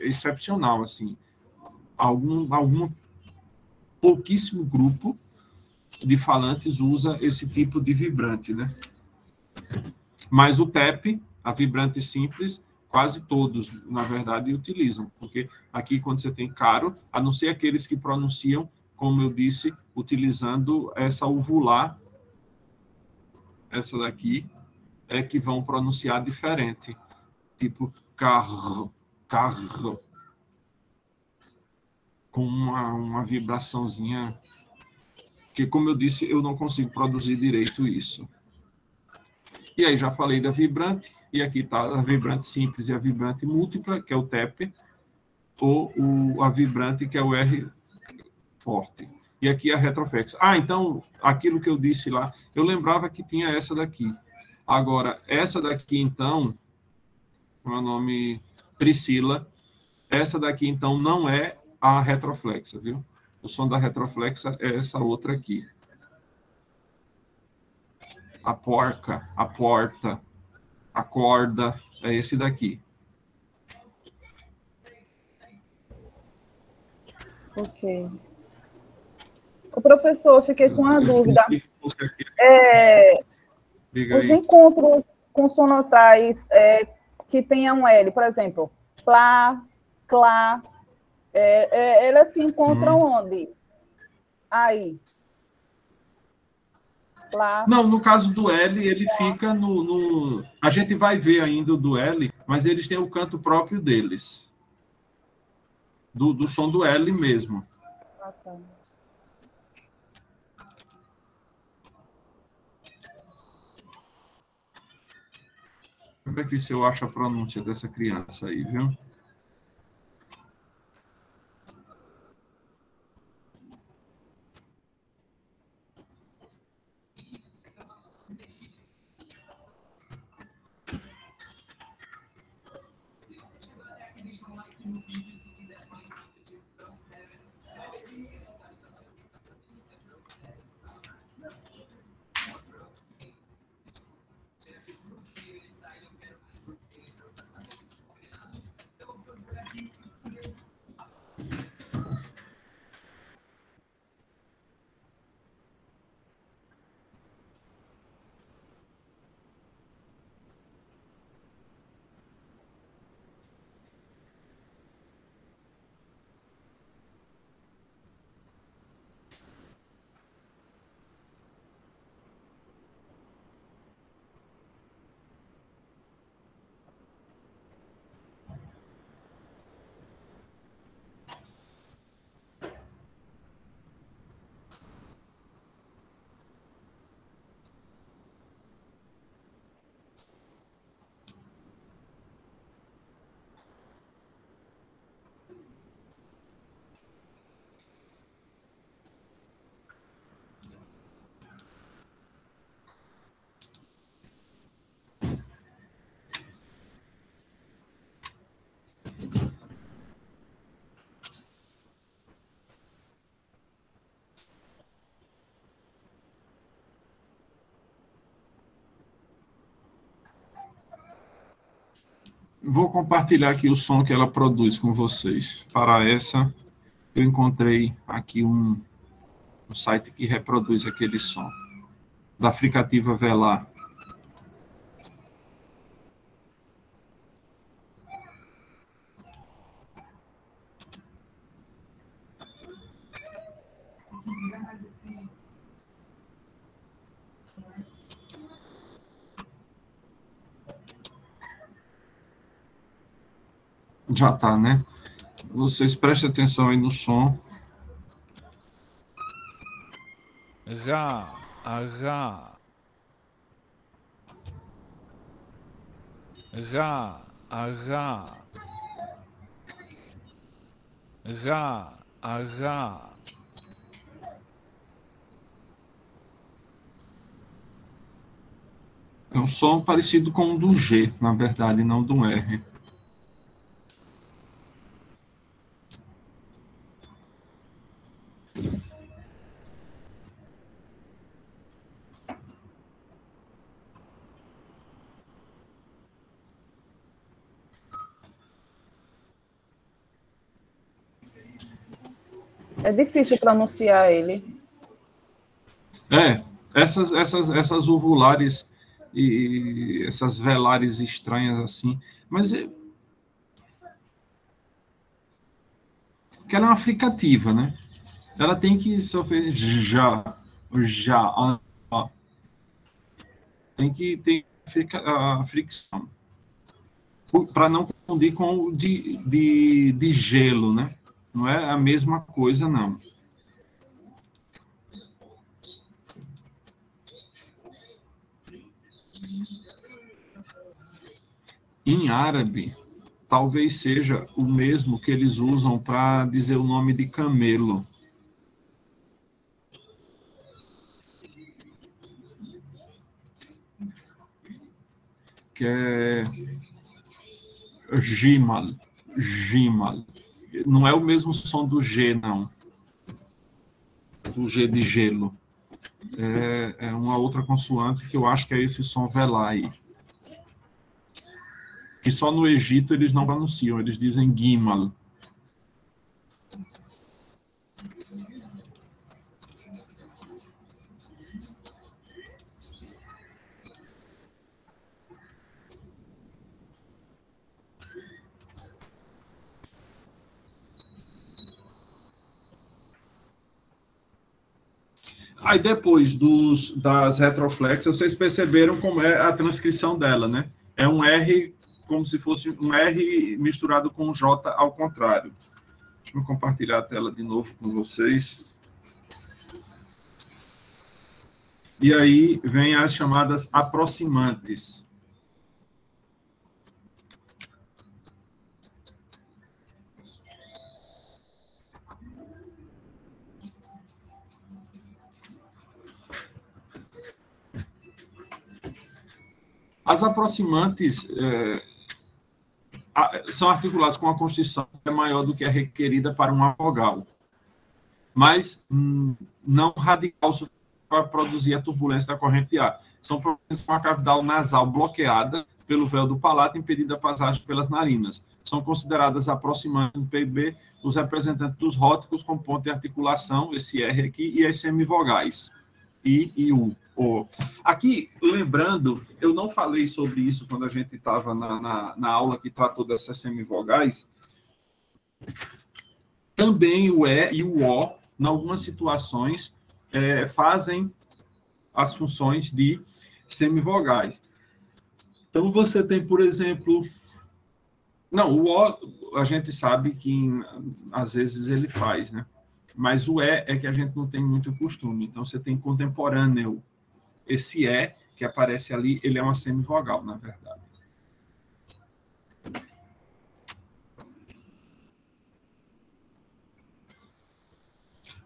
excepcional, assim. Algum pouquíssimo grupo de falantes usa esse tipo de vibrante, né? Mas o TEP, a vibrante simples, quase todos, na verdade, utilizam, porque aqui quando você tem caro, a não ser aqueles que pronunciam, como eu disse, utilizando essa uvular, essa daqui, é que vão pronunciar diferente, tipo carro, carro, com uma vibraçãozinha, que, como eu disse, eu não consigo produzir direito isso. E aí já falei da vibrante, e aqui está a vibrante simples e a vibrante múltipla, que é o TEP, ou a vibrante, que é o R forte. E aqui a retroflex. Então, aquilo que eu disse lá, eu lembrava que tinha essa daqui. Agora, essa daqui, então, meu nome Priscila, essa daqui, então, não é a retroflexa, viu? O som da retroflexa é essa outra aqui. A porca, a porta, a corda, é esse daqui. Ok. O professor, eu fiquei com uma dúvida. Os encontros consonantais que tenham L, por exemplo, plá, clá, elas se encontram onde? Aí. Plá. Não, no caso do L, ele fica no... A gente vai ver ainda o do L, mas eles têm o canto próprio deles. Do som do L mesmo. Ah, tá. Deixa eu ver aqui se eu acho a pronúncia dessa criança aí, viu? Vou compartilhar aqui o som que ela produz com vocês. Para essa, eu encontrei aqui um site que reproduz aquele som. Da fricativa velar. Já tá, né? Vocês prestem atenção aí no som. Ra, ará. Ra, ará. Ra, ará. É um som parecido com o do G, na verdade, não do R. É difícil pronunciar ele. Essas uvulares e essas velares estranhas assim, mas que ela é uma fricativa, né? Ela tem que sofrer já, ó. Tem que ter a fricção para não confundir com o de gelo, né? Não é a mesma coisa, não. Em árabe, talvez seja o mesmo que eles usam para dizer o nome de camelo. Que é Gimal. Gimal. Não é o mesmo som do G, não. Do G de gelo. É uma outra consoante que eu acho que é esse som velar aí. Que só no Egito eles não pronunciam, eles dizem Gimal. Aí depois das retroflexas, vocês perceberam como é a transcrição dela, né? É um R como se fosse um R misturado com um J ao contrário. Deixa eu compartilhar a tela de novo com vocês. E aí vem as chamadas aproximantes. As aproximantes são articuladas com uma constrição que é maior do que a requerida para uma vogal, mas não radical para produzir a turbulência da corrente de ar. São produzidas com a cavidade nasal bloqueada pelo véu do palato, impedida a passagem pelas narinas. São consideradas aproximantes no PIB os representantes dos róticos com ponto de articulação, esse R aqui, e as semivogais, I e U. Aqui, lembrando, eu não falei sobre isso quando a gente estava na aula que tratou dessas semivogais. Também o E e o O, em algumas situações, fazem as funções de semivogais. Então, você tem, por exemplo... Não, o O, a gente sabe que, às vezes, ele faz, né? Mas o E é que a gente não tem muito costume. Então, você tem contemporâneo. Esse E, que aparece ali, ele é uma semivogal, na verdade.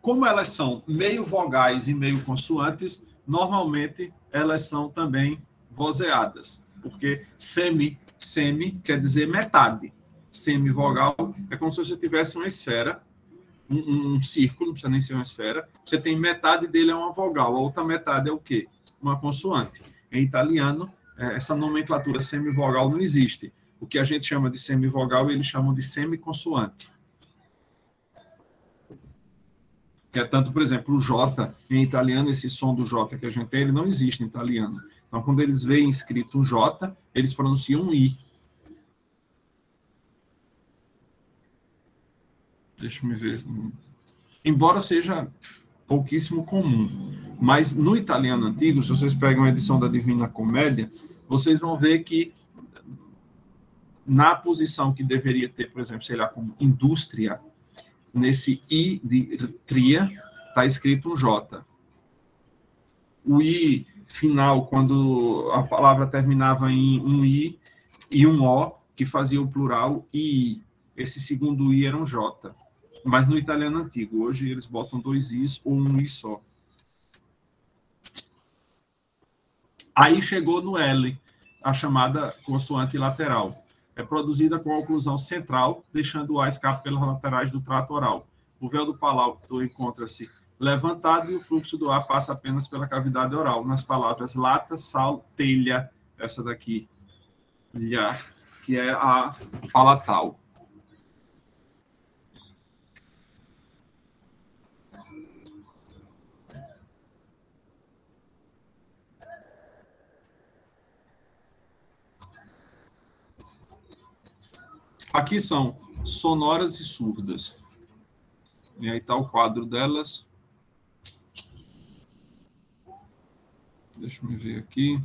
Como elas são meio vogais e meio consoantes, normalmente elas são também vozeadas, porque semi quer dizer metade. Semivogal é como se você tivesse uma esfera, um círculo, não precisa nem ser uma esfera, você tem metade dele é uma vogal, a outra metade é o quê? Uma consoante. Em italiano, essa nomenclatura semivogal não existe. O que a gente chama de semivogal, eles chamam de semiconsoante. Que é tanto, por exemplo, o J, em italiano, esse som do J que a gente tem, ele não existe em italiano. Então, quando eles veem escrito um J, eles pronunciam um I. Deixa eu me ver. Embora seja pouquíssimo comum. Mas no italiano antigo, se vocês pegam a edição da Divina Comédia, vocês vão ver que na posição que deveria ter, por exemplo, sei lá, como indústria, nesse I de tria, está escrito um J. O I final, quando a palavra terminava em um I e um O, que fazia o plural I. Esse segundo I era um J. Mas no italiano antigo, hoje eles botam 2 Is ou um I só. Aí chegou no L, a chamada consoante lateral. É produzida com a oclusão central, deixando o A escapar pelas laterais do trato oral. O véu do palato encontra-se levantado e o fluxo do ar passa apenas pela cavidade oral. Nas palavras lata, sal, telha, essa daqui, que é a palatal. Aqui são sonoras e surdas. E aí está o quadro delas. Deixa eu ver aqui.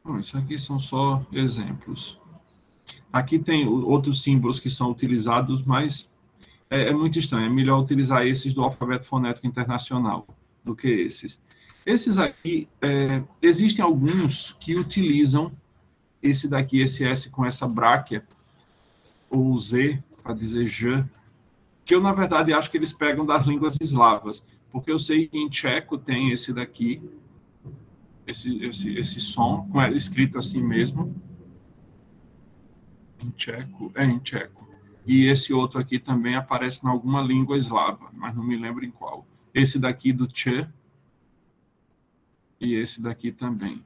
Bom, isso aqui são só exemplos. Aqui tem outros símbolos que são utilizados, mas é muito estranho. É melhor utilizar esses do alfabeto fonético internacional do que esses. Esses aqui, existem alguns que utilizam esse daqui, esse S com essa bráquia, ou Z, para dizer J, que eu, na verdade, acho que eles pegam das línguas eslavas, porque eu sei que em tcheco tem esse daqui, esse som, escrito assim mesmo. Em tcheco. E esse outro aqui também aparece em alguma língua eslava, mas não me lembro em qual. Esse daqui do tchê e esse daqui também.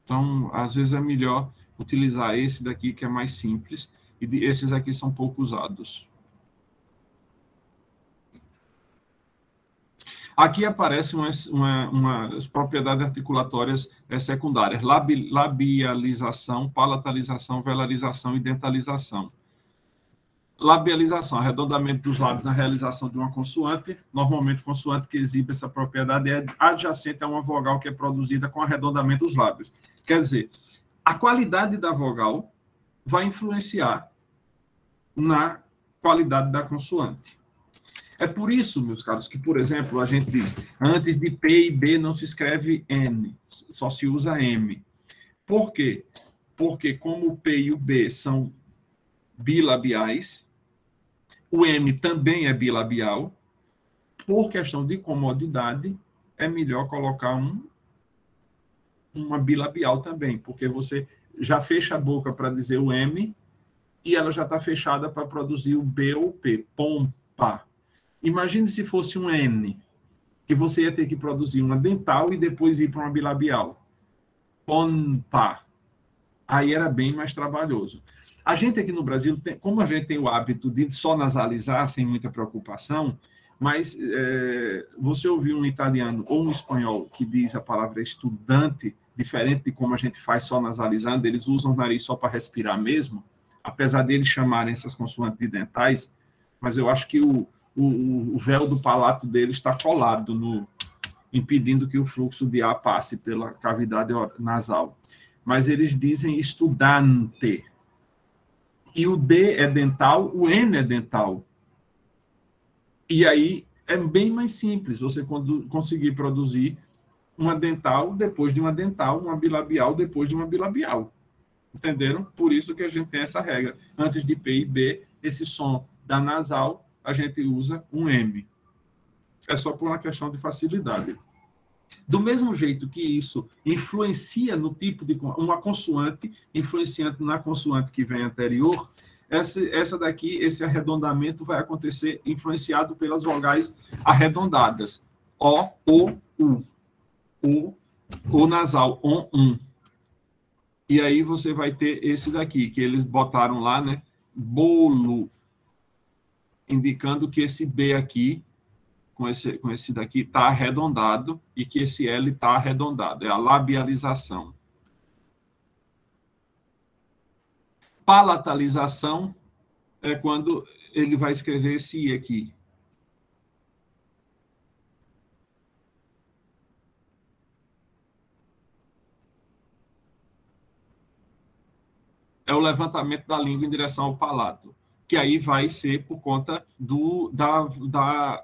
Então, às vezes é melhor utilizar esse daqui, que é mais simples, e esses aqui são pouco usados. Aqui aparecem umas propriedades articulatórias secundárias: labialização, palatalização, velarização e dentalização. Labialização, arredondamento dos lábios na realização de uma consoante. Normalmente, consoante que exibe essa propriedade é adjacente a uma vogal que é produzida com arredondamento dos lábios. Quer dizer, a qualidade da vogal vai influenciar na qualidade da consoante. É por isso, meus caros, que, por exemplo, a gente diz, antes de P e B não se escreve N, só se usa M. Por quê? Porque como o P e o B são bilabiais, o M também é bilabial, por questão de comodidade, é melhor colocar uma bilabial também, porque você já fecha a boca para dizer o M e ela já está fechada para produzir o B ou o P. Pompa. Imagine se fosse um N, que você ia ter que produzir uma dental e depois ir para uma bilabial. Pompa. Aí era bem mais trabalhoso. A gente aqui no Brasil, como a gente tem o hábito de só nasalizar, sem muita preocupação, mas você ouvir um italiano ou um espanhol que diz a palavra estudante, diferente de como a gente faz só nasalizando, eles usam o nariz só para respirar mesmo, apesar deles chamarem essas consoantes de dentais, mas eu acho que o véu do palato dele está colado, impedindo que o fluxo de ar passe pela cavidade nasal. Mas eles dizem estudante. E o D é dental, o N é dental. E aí é bem mais simples você conseguir produzir uma dental depois de uma dental, uma bilabial depois de uma bilabial. Entenderam? Por isso que a gente tem essa regra. Antes de P e B, esse som da nasal, a gente usa um M. É só por uma questão de facilidade. Do mesmo jeito que isso influencia no tipo de uma consoante, influenciando na consoante que vem anterior, essa daqui, esse arredondamento vai acontecer influenciado pelas vogais arredondadas. O, U. O nasal, on. E aí você vai ter esse daqui, que eles botaram lá, né? Bolo. Indicando que esse B aqui, com esse daqui, está arredondado e que esse L está arredondado. É a labialização. Palatalização é quando ele vai escrever esse I aqui. É o levantamento da língua em direção ao palato, que aí vai ser por conta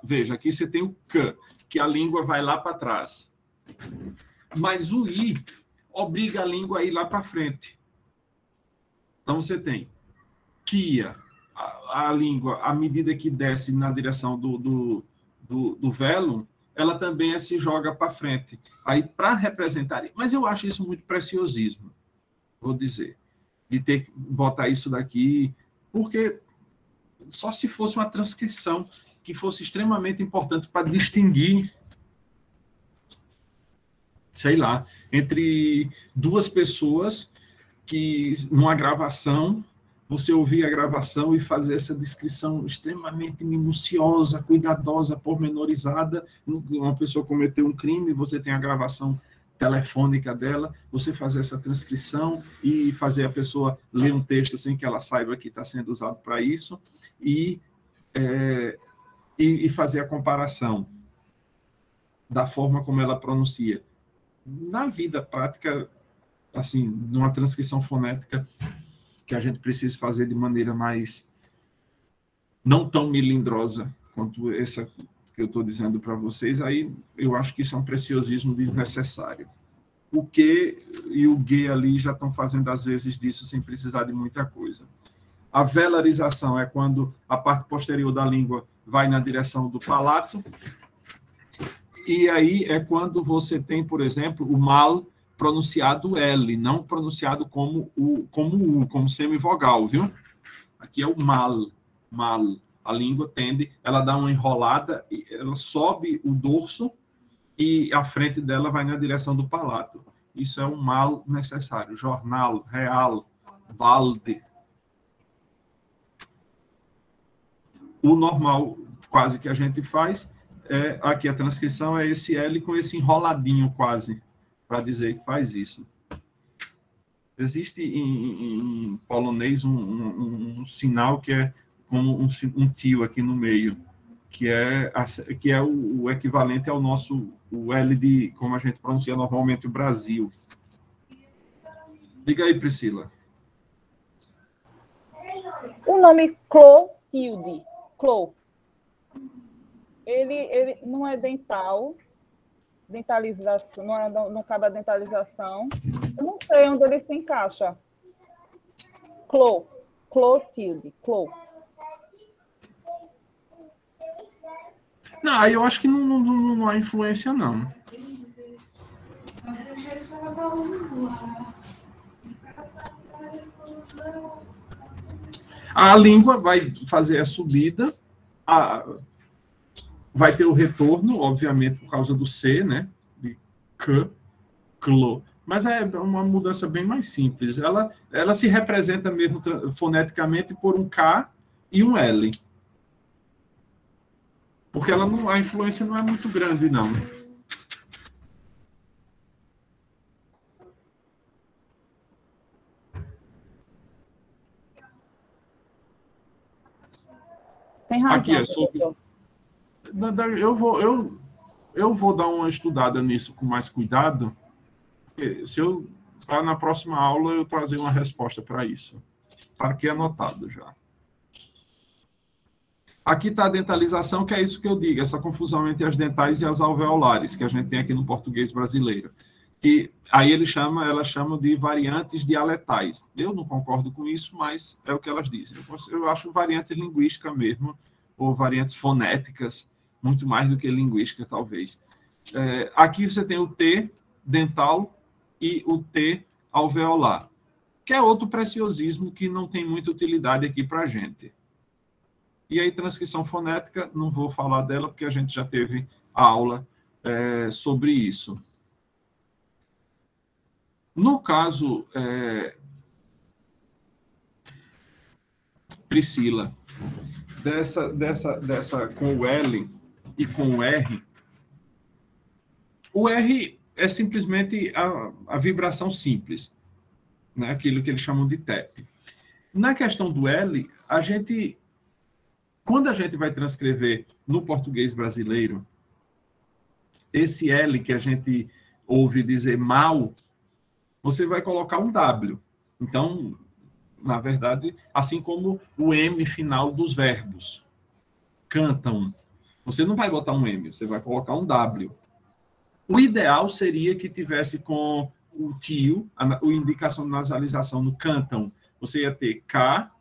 veja, aqui você tem o K, que a língua vai lá para trás. Mas o I obriga a língua a ir lá para frente. Então você tem Kia, a língua, à medida que desce na direção do vélum, ela também se joga para frente. Aí, para representar... Mas eu acho isso muito preciosismo, vou dizer, de ter que botar isso daqui, porque só se fosse uma transcrição que fosse extremamente importante para distinguir, sei lá, entre duas pessoas que, numa gravação, você ouvir a gravação e fazer essa descrição extremamente minuciosa, cuidadosa, pormenorizada. Uma pessoa cometeu um crime, você tem a gravação telefônica dela, você fazer essa transcrição e fazer a pessoa ler um texto sem que ela saiba que está sendo usado para isso e fazer a comparação da forma como ela pronuncia. Na vida prática, assim, numa transcrição fonética, que a gente precisa fazer de maneira mais não tão melindrosa quanto essa que eu estou dizendo para vocês, aí eu acho que isso é um preciosismo desnecessário. O Q e o G ali já estão fazendo, às vezes, disso sem precisar de muita coisa. A velarização é quando a parte posterior da língua vai na direção do palato, e aí é quando você tem, por exemplo, o mal pronunciado L, não pronunciado como U, como semivogal, viu? Aqui é o mal. A língua tende, ela dá uma enrolada, ela sobe o dorso e a frente dela vai na direção do palato. Isso é um mal necessário. Jornal, real, balde. O normal, quase que a gente faz, aqui a transcrição é esse L com esse enroladinho quase, para dizer que faz isso. Existe em polonês um sinal que é como um tio aqui no meio, que é o equivalente ao nosso o L de, como a gente pronuncia normalmente, o Brasil. Diga aí, Priscila. O nome Clotilde, Clo, ele não é dental, dentalização, não cabe a dentalização. Eu não sei onde ele se encaixa. Clotilde, Clo. Não, eu acho que não há influência, não. A língua vai fazer a subida, vai ter o retorno, obviamente, por causa do C, né? De K, Clo. Mas é uma mudança bem mais simples. Ela se representa mesmo foneticamente por um K e um L. Porque a influência não é muito grande, não. Tem razão. Aqui é sobre... Eu vou dar uma estudada nisso com mais cuidado. Se eu, na próxima aula, eu trazer uma resposta para isso. Está aqui anotado já. Aqui está a dentalização, que é isso que eu digo, essa confusão entre as dentais e as alveolares, que a gente tem aqui no português brasileiro. Que aí ela chama de variantes dialetais. Eu não concordo com isso, mas é o que elas dizem. Eu acho variante linguística mesmo, ou variantes fonéticas, muito mais do que linguística, talvez. Aqui você tem o T dental e o T alveolar, que é outro preciosismo que não tem muita utilidade aqui para a gente. E aí, transcrição fonética, não vou falar dela, porque a gente já teve a aula sobre isso. No caso, Priscila, dessa com o L e com o R é simplesmente a vibração simples, né? Aquilo que eles chamam de TEP. Na questão do L, quando a gente vai transcrever no português brasileiro, esse L que a gente ouve dizer mal, você vai colocar um W. Então, na verdade, assim como o M final dos verbos. Cantam. Você não vai botar um M, você vai colocar um W. O ideal seria que tivesse com o tio, a indicação de nasalização no cantam. Você ia ter K,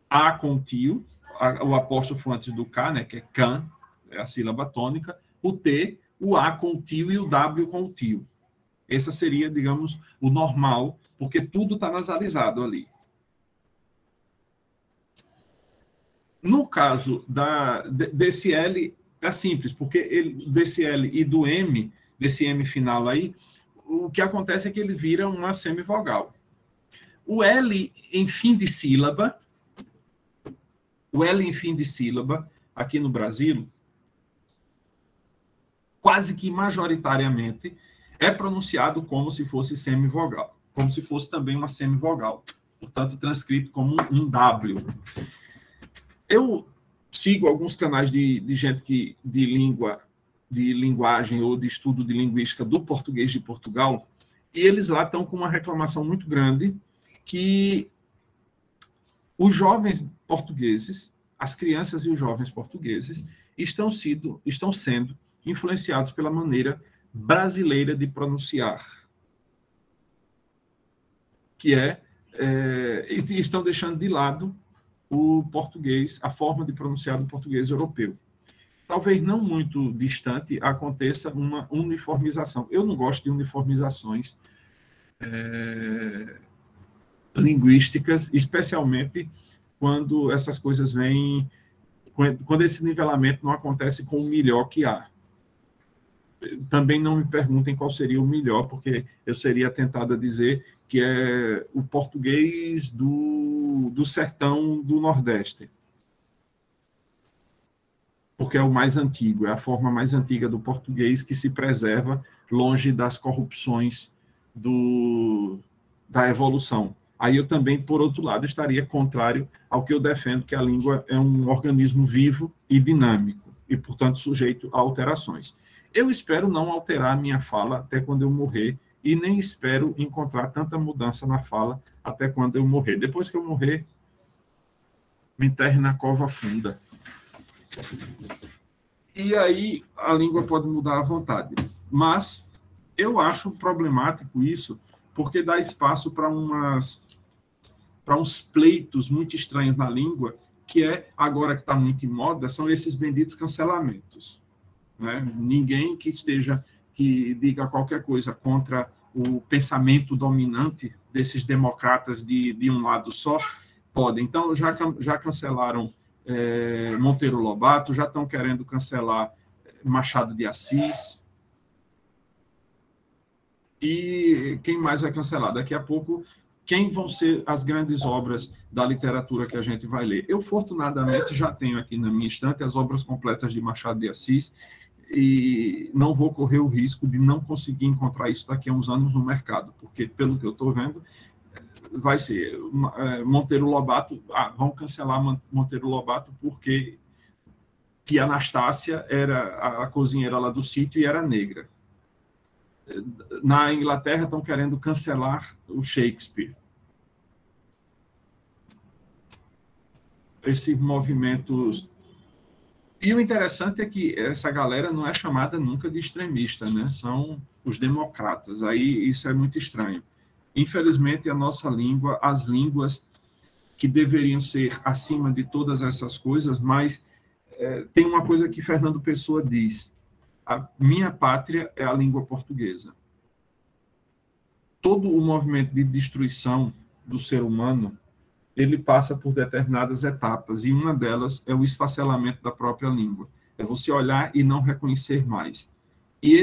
A com tio, o apóstrofo antes do K, né, que é can, é a sílaba tônica, o T, o A com tio e o W com tio. Essa seria, digamos, o normal, porque tudo está nasalizado ali. No caso desse L, é simples, porque desse L e do M, desse M final aí, o que acontece é que ele vira uma semivogal. O L em fim de sílaba, aqui no Brasil, quase que majoritariamente, é pronunciado como se fosse semivogal, como se fosse também uma semivogal, portanto, transcrito como um W. Eu sigo alguns canais de gente de linguagem ou de estudo de linguística do português de Portugal, e eles lá estão com uma reclamação muito grande que os jovens portugueses, as crianças e os jovens portugueses, estão sendo influenciados pela maneira brasileira de pronunciar, que e estão deixando de lado o português, a forma de pronunciar o português europeu. Talvez não muito distante aconteça uma uniformização. Eu não gosto de uniformizações linguísticas, especialmente quando essas coisas vêm, quando esse nivelamento não acontece com o melhor que há. Também não me perguntem qual seria o melhor, porque eu seria tentado a dizer que é o português do sertão do Nordeste. Porque é o mais antigo, é a forma mais antiga do português que se preserva longe das corrupções da evolução. Aí eu também, por outro lado, estaria contrário ao que eu defendo, que a língua é um organismo vivo e dinâmico, e, portanto, sujeito a alterações. Eu espero não alterar a minha fala até quando eu morrer, e nem espero encontrar tanta mudança na fala até quando eu morrer. Depois que eu morrer, me enterre na cova funda. E aí a língua pode mudar à vontade. Mas eu acho problemático isso, porque dá espaço para uns pleitos muito estranhos na língua, que agora que está muito em moda, são esses benditos cancelamentos. Né? Ninguém que diga qualquer coisa contra o pensamento dominante desses democratas de um lado só, pode. Então, já cancelaram Monteiro Lobato, já estão querendo cancelar Machado de Assis. E quem mais vai cancelar? Daqui a pouco, quem vão ser as grandes obras da literatura que a gente vai ler? Eu, fortunadamente, já tenho aqui na minha estante as obras completas de Machado de Assis, e não vou correr o risco de não conseguir encontrar isso daqui a uns anos no mercado, porque, pelo que eu estou vendo, vai ser Monteiro Lobato, vão cancelar Monteiro Lobato porque tia Anastácia era a cozinheira lá do sítio e era negra. Na Inglaterra estão querendo cancelar o Shakespeare. Esses movimentos... E o interessante é que essa galera não é chamada nunca de extremista, né? São os democratas. Aí isso é muito estranho. Infelizmente, a nossa língua, as línguas que deveriam ser acima de todas essas coisas, mas tem uma coisa que Fernando Pessoa diz: a minha pátria é a língua portuguesa. Todo o movimento de destruição do ser humano, ele passa por determinadas etapas, e uma delas é o esfacelamento da própria língua. É você olhar e não reconhecer mais. E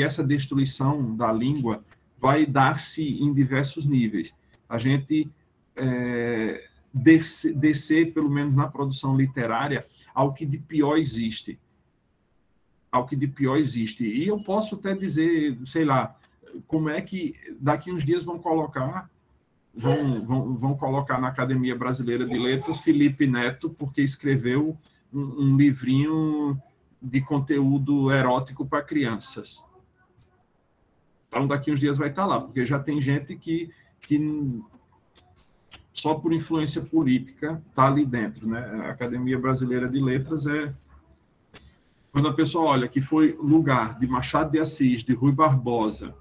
essa destruição da língua vai dar-se em diversos níveis. A gente descer, pelo menos na produção literária, ao que de pior existe. Ao que de pior existe. E eu posso até dizer, sei lá, como é que daqui uns dias vão colocar vão colocar na Academia Brasileira de Letras Felipe Neto, porque escreveu um livrinho de conteúdo erótico para crianças. Então, daqui uns dias vai estar lá, porque já tem gente que só por influência política está ali dentro, né? A Academia Brasileira de Letras é... Quando a pessoa olha que foi lugar de Machado de Assis, de Rui Barbosa,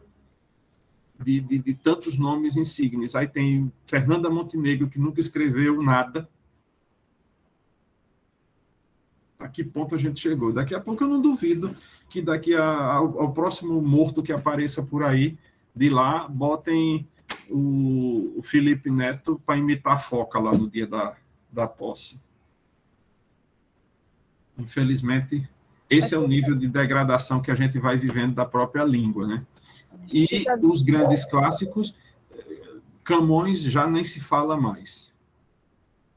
de tantos nomes insígnios, aí tem Fernanda Montenegro, que nunca escreveu nada. A que ponto a gente chegou? Daqui a pouco eu não duvido que daqui ao próximo morto que apareça por aí, de lá, botem o Felipe Neto para imitar a foca lá no dia da posse. Infelizmente, esse é o nível de degradação que a gente vai vivendo da própria língua, né? E os grandes clássicos, Camões já nem se fala mais.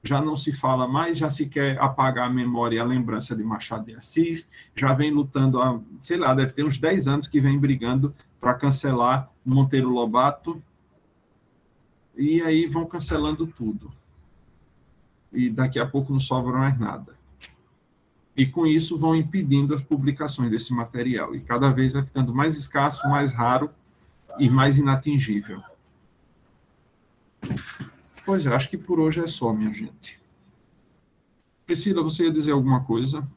Já não se fala mais, já se quer apagar a memória e a lembrança de Machado de Assis, já vem lutando há, sei lá, deve ter uns 10 anos que vem brigando para cancelar Monteiro Lobato, e aí vão cancelando tudo. E daqui a pouco não sobra mais nada. E com isso vão impedindo as publicações desse material, e cada vez vai ficando mais escasso, mais raro e mais inatingível. Pois é, acho que por hoje é só, minha gente. Priscila, você ia dizer alguma coisa?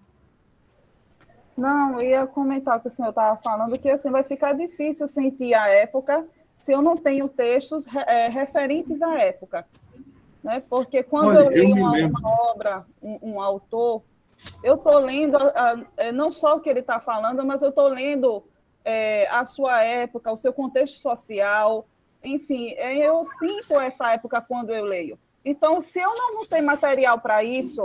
Não, eu ia comentar o que o senhor estava falando, que assim, vai ficar difícil sentir a época se eu não tenho textos referentes à época. Né? Porque quando Olha, eu leio uma obra, um autor, eu estou lendo não só o que ele está falando, mas eu estou lendo a sua época, o seu contexto social. Enfim, eu sinto essa época quando eu leio. Então, se eu não tenho material para isso,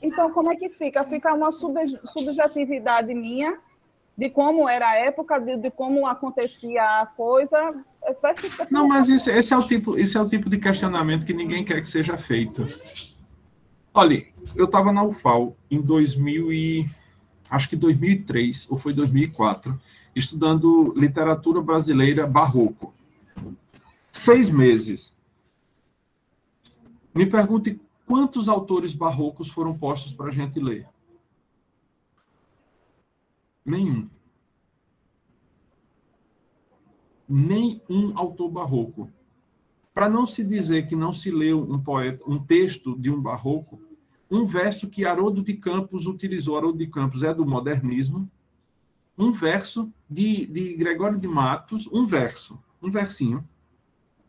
então como é que fica? Fica uma subjetividade minha de como era a época, de como acontecia a coisa. Não, mas esse é o tipo de questionamento que ninguém quer que seja feito. Olha, eu estava na UFAL em 2003, ou foi 2004, estudando literatura brasileira barroco. 6 meses. Me pergunte quantos autores barrocos foram postos para a gente ler. Nenhum. Nenhum autor barroco. Para não se dizer que não se leu um texto de um barroco, um verso que Haroldo de Campos utilizou, Haroldo de Campos é do modernismo, um verso de Gregório de Matos, um versinho,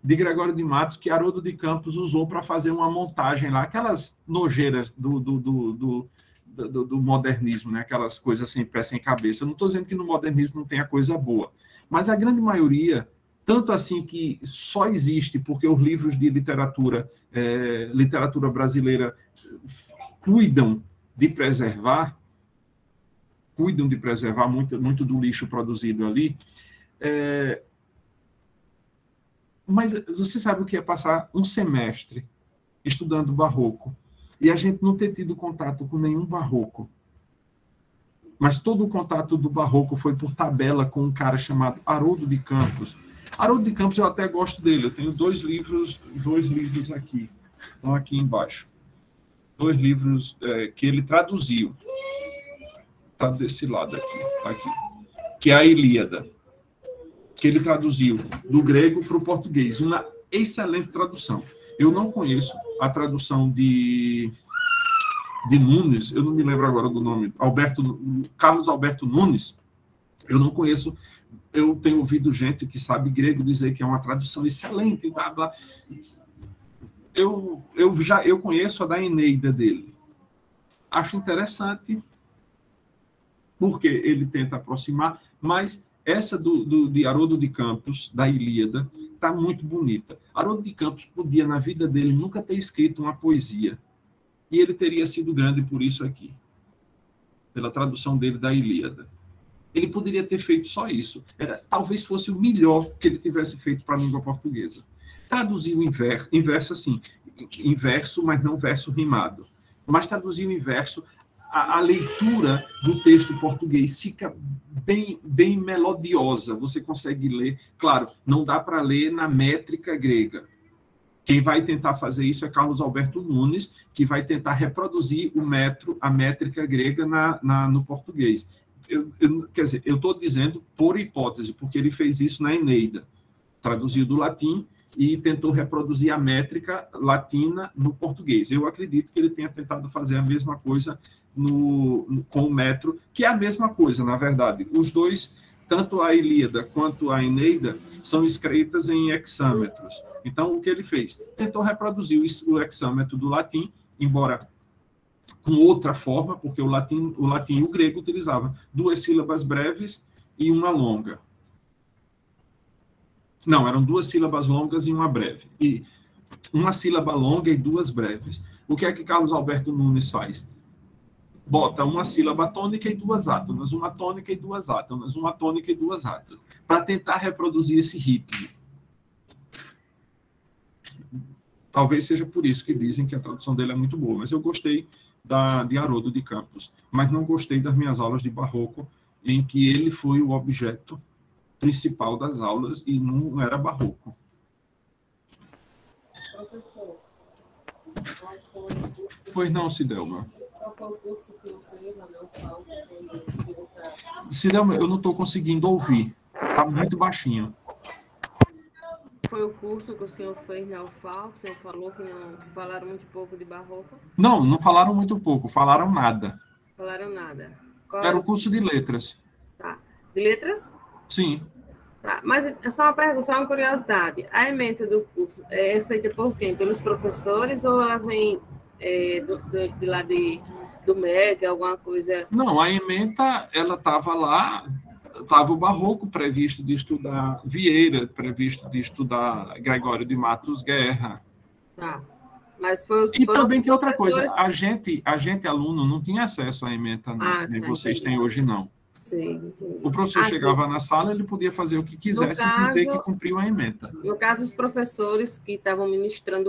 de Gregório de Matos, que Haroldo de Campos usou para fazer uma montagem lá, aquelas nojeiras do modernismo, né? Aquelas coisas sem pé, sem cabeça. Eu não estou dizendo que no modernismo não tenha coisa boa, mas a grande maioria, tanto assim que só existe porque os livros de literatura brasileira cuidam de preservar muito do lixo produzido ali, mas você sabe o que é passar um semestre estudando barroco e a gente não ter tido contato com nenhum barroco. Mas todo o contato do barroco foi por tabela com um cara chamado Haroldo de Campos. Haroldo de Campos eu até gosto dele. Eu tenho 2 livros aqui. Estão aqui embaixo. 2 livros que ele traduziu. Está desse lado aqui. Tá aqui. Que é a Ilíada, que ele traduziu do grego para o português. Uma excelente tradução. Eu não conheço a tradução de Nunes, eu não me lembro agora do nome, Carlos Alberto Nunes, eu não conheço. Eu tenho ouvido gente que sabe grego dizer que é uma tradução excelente, blá, blá. Eu conheço a da Eneida dele. Acho interessante, porque ele tenta aproximar, mas essa de Haroldo de Campos, da Ilíada, está muito bonita. Haroldo de Campos podia, na vida dele, nunca ter escrito uma poesia. E ele teria sido grande por isso aqui, pela tradução dele da Ilíada. Ele poderia ter feito só isso. Talvez fosse o melhor que ele tivesse feito para a língua portuguesa. Traduziu em verso assim, em verso, mas não verso rimado. Mas traduziu em verso, a leitura do texto português fica bem melodiosa. Você consegue ler, claro, não dá para ler na métrica grega, Quem vai tentar fazer isso é Carlos Alberto Nunes, que vai tentar reproduzir a métrica grega no português. Quer dizer, eu estou dizendo por hipótese, porque ele fez isso na Eneida, traduziu do latim e tentou reproduzir a métrica latina no português. Eu acredito que ele tenha tentado fazer a mesma coisa com o metro, que é a mesma coisa, na verdade. Os dois, tanto a Ilíada quanto a Eneida, são escritas em hexâmetros. Então, o que ele fez? Tentou reproduzir o hexâmetro do latim, embora com outra forma, porque o latim e o grego utilizavam 2 sílabas breves e uma longa. Não, eram 2 sílabas longas e uma breve. E uma sílaba longa e 2 breves. O que é que Carlos Alberto Nunes faz? Bota uma sílaba tônica e 2 átonas, uma tônica e 2 átonas, uma tônica e 2 átonas, para tentar reproduzir esse ritmo. Talvez seja por isso que dizem que a tradução dele é muito boa, mas eu gostei de Haroldo de Campos, mas não gostei das minhas aulas de barroco, em que ele foi o objeto principal das aulas e não era barroco. Pois não, Cidelma. Cidelma, eu não estou conseguindo ouvir. Está muito baixinho. Foi o curso que o senhor fez na UFAL, que o senhor falou que falaram muito pouco de barroco? Não falaram muito pouco, falaram nada. Falaram nada. Era o curso de letras. Tá. De letras? Sim. Tá. Mas é só uma pergunta, só uma curiosidade. A ementa do curso é feita por quem? Pelos professores ou ela vem de lá do MEC, alguma coisa? Não, a ementa, ela estava lá, estava o barroco previsto de estudar Vieira, previsto de estudar Gregório de Matos Guerra. Tá. Mas foi e também tem outra coisa, a gente, aluno, não tinha acesso à ementa, não, nem vocês têm hoje, não. Sim, o professor chegava na sala, ele podia fazer o que quisesse e dizer que cumpriu a ementa. No caso, os professores que estavam ministrando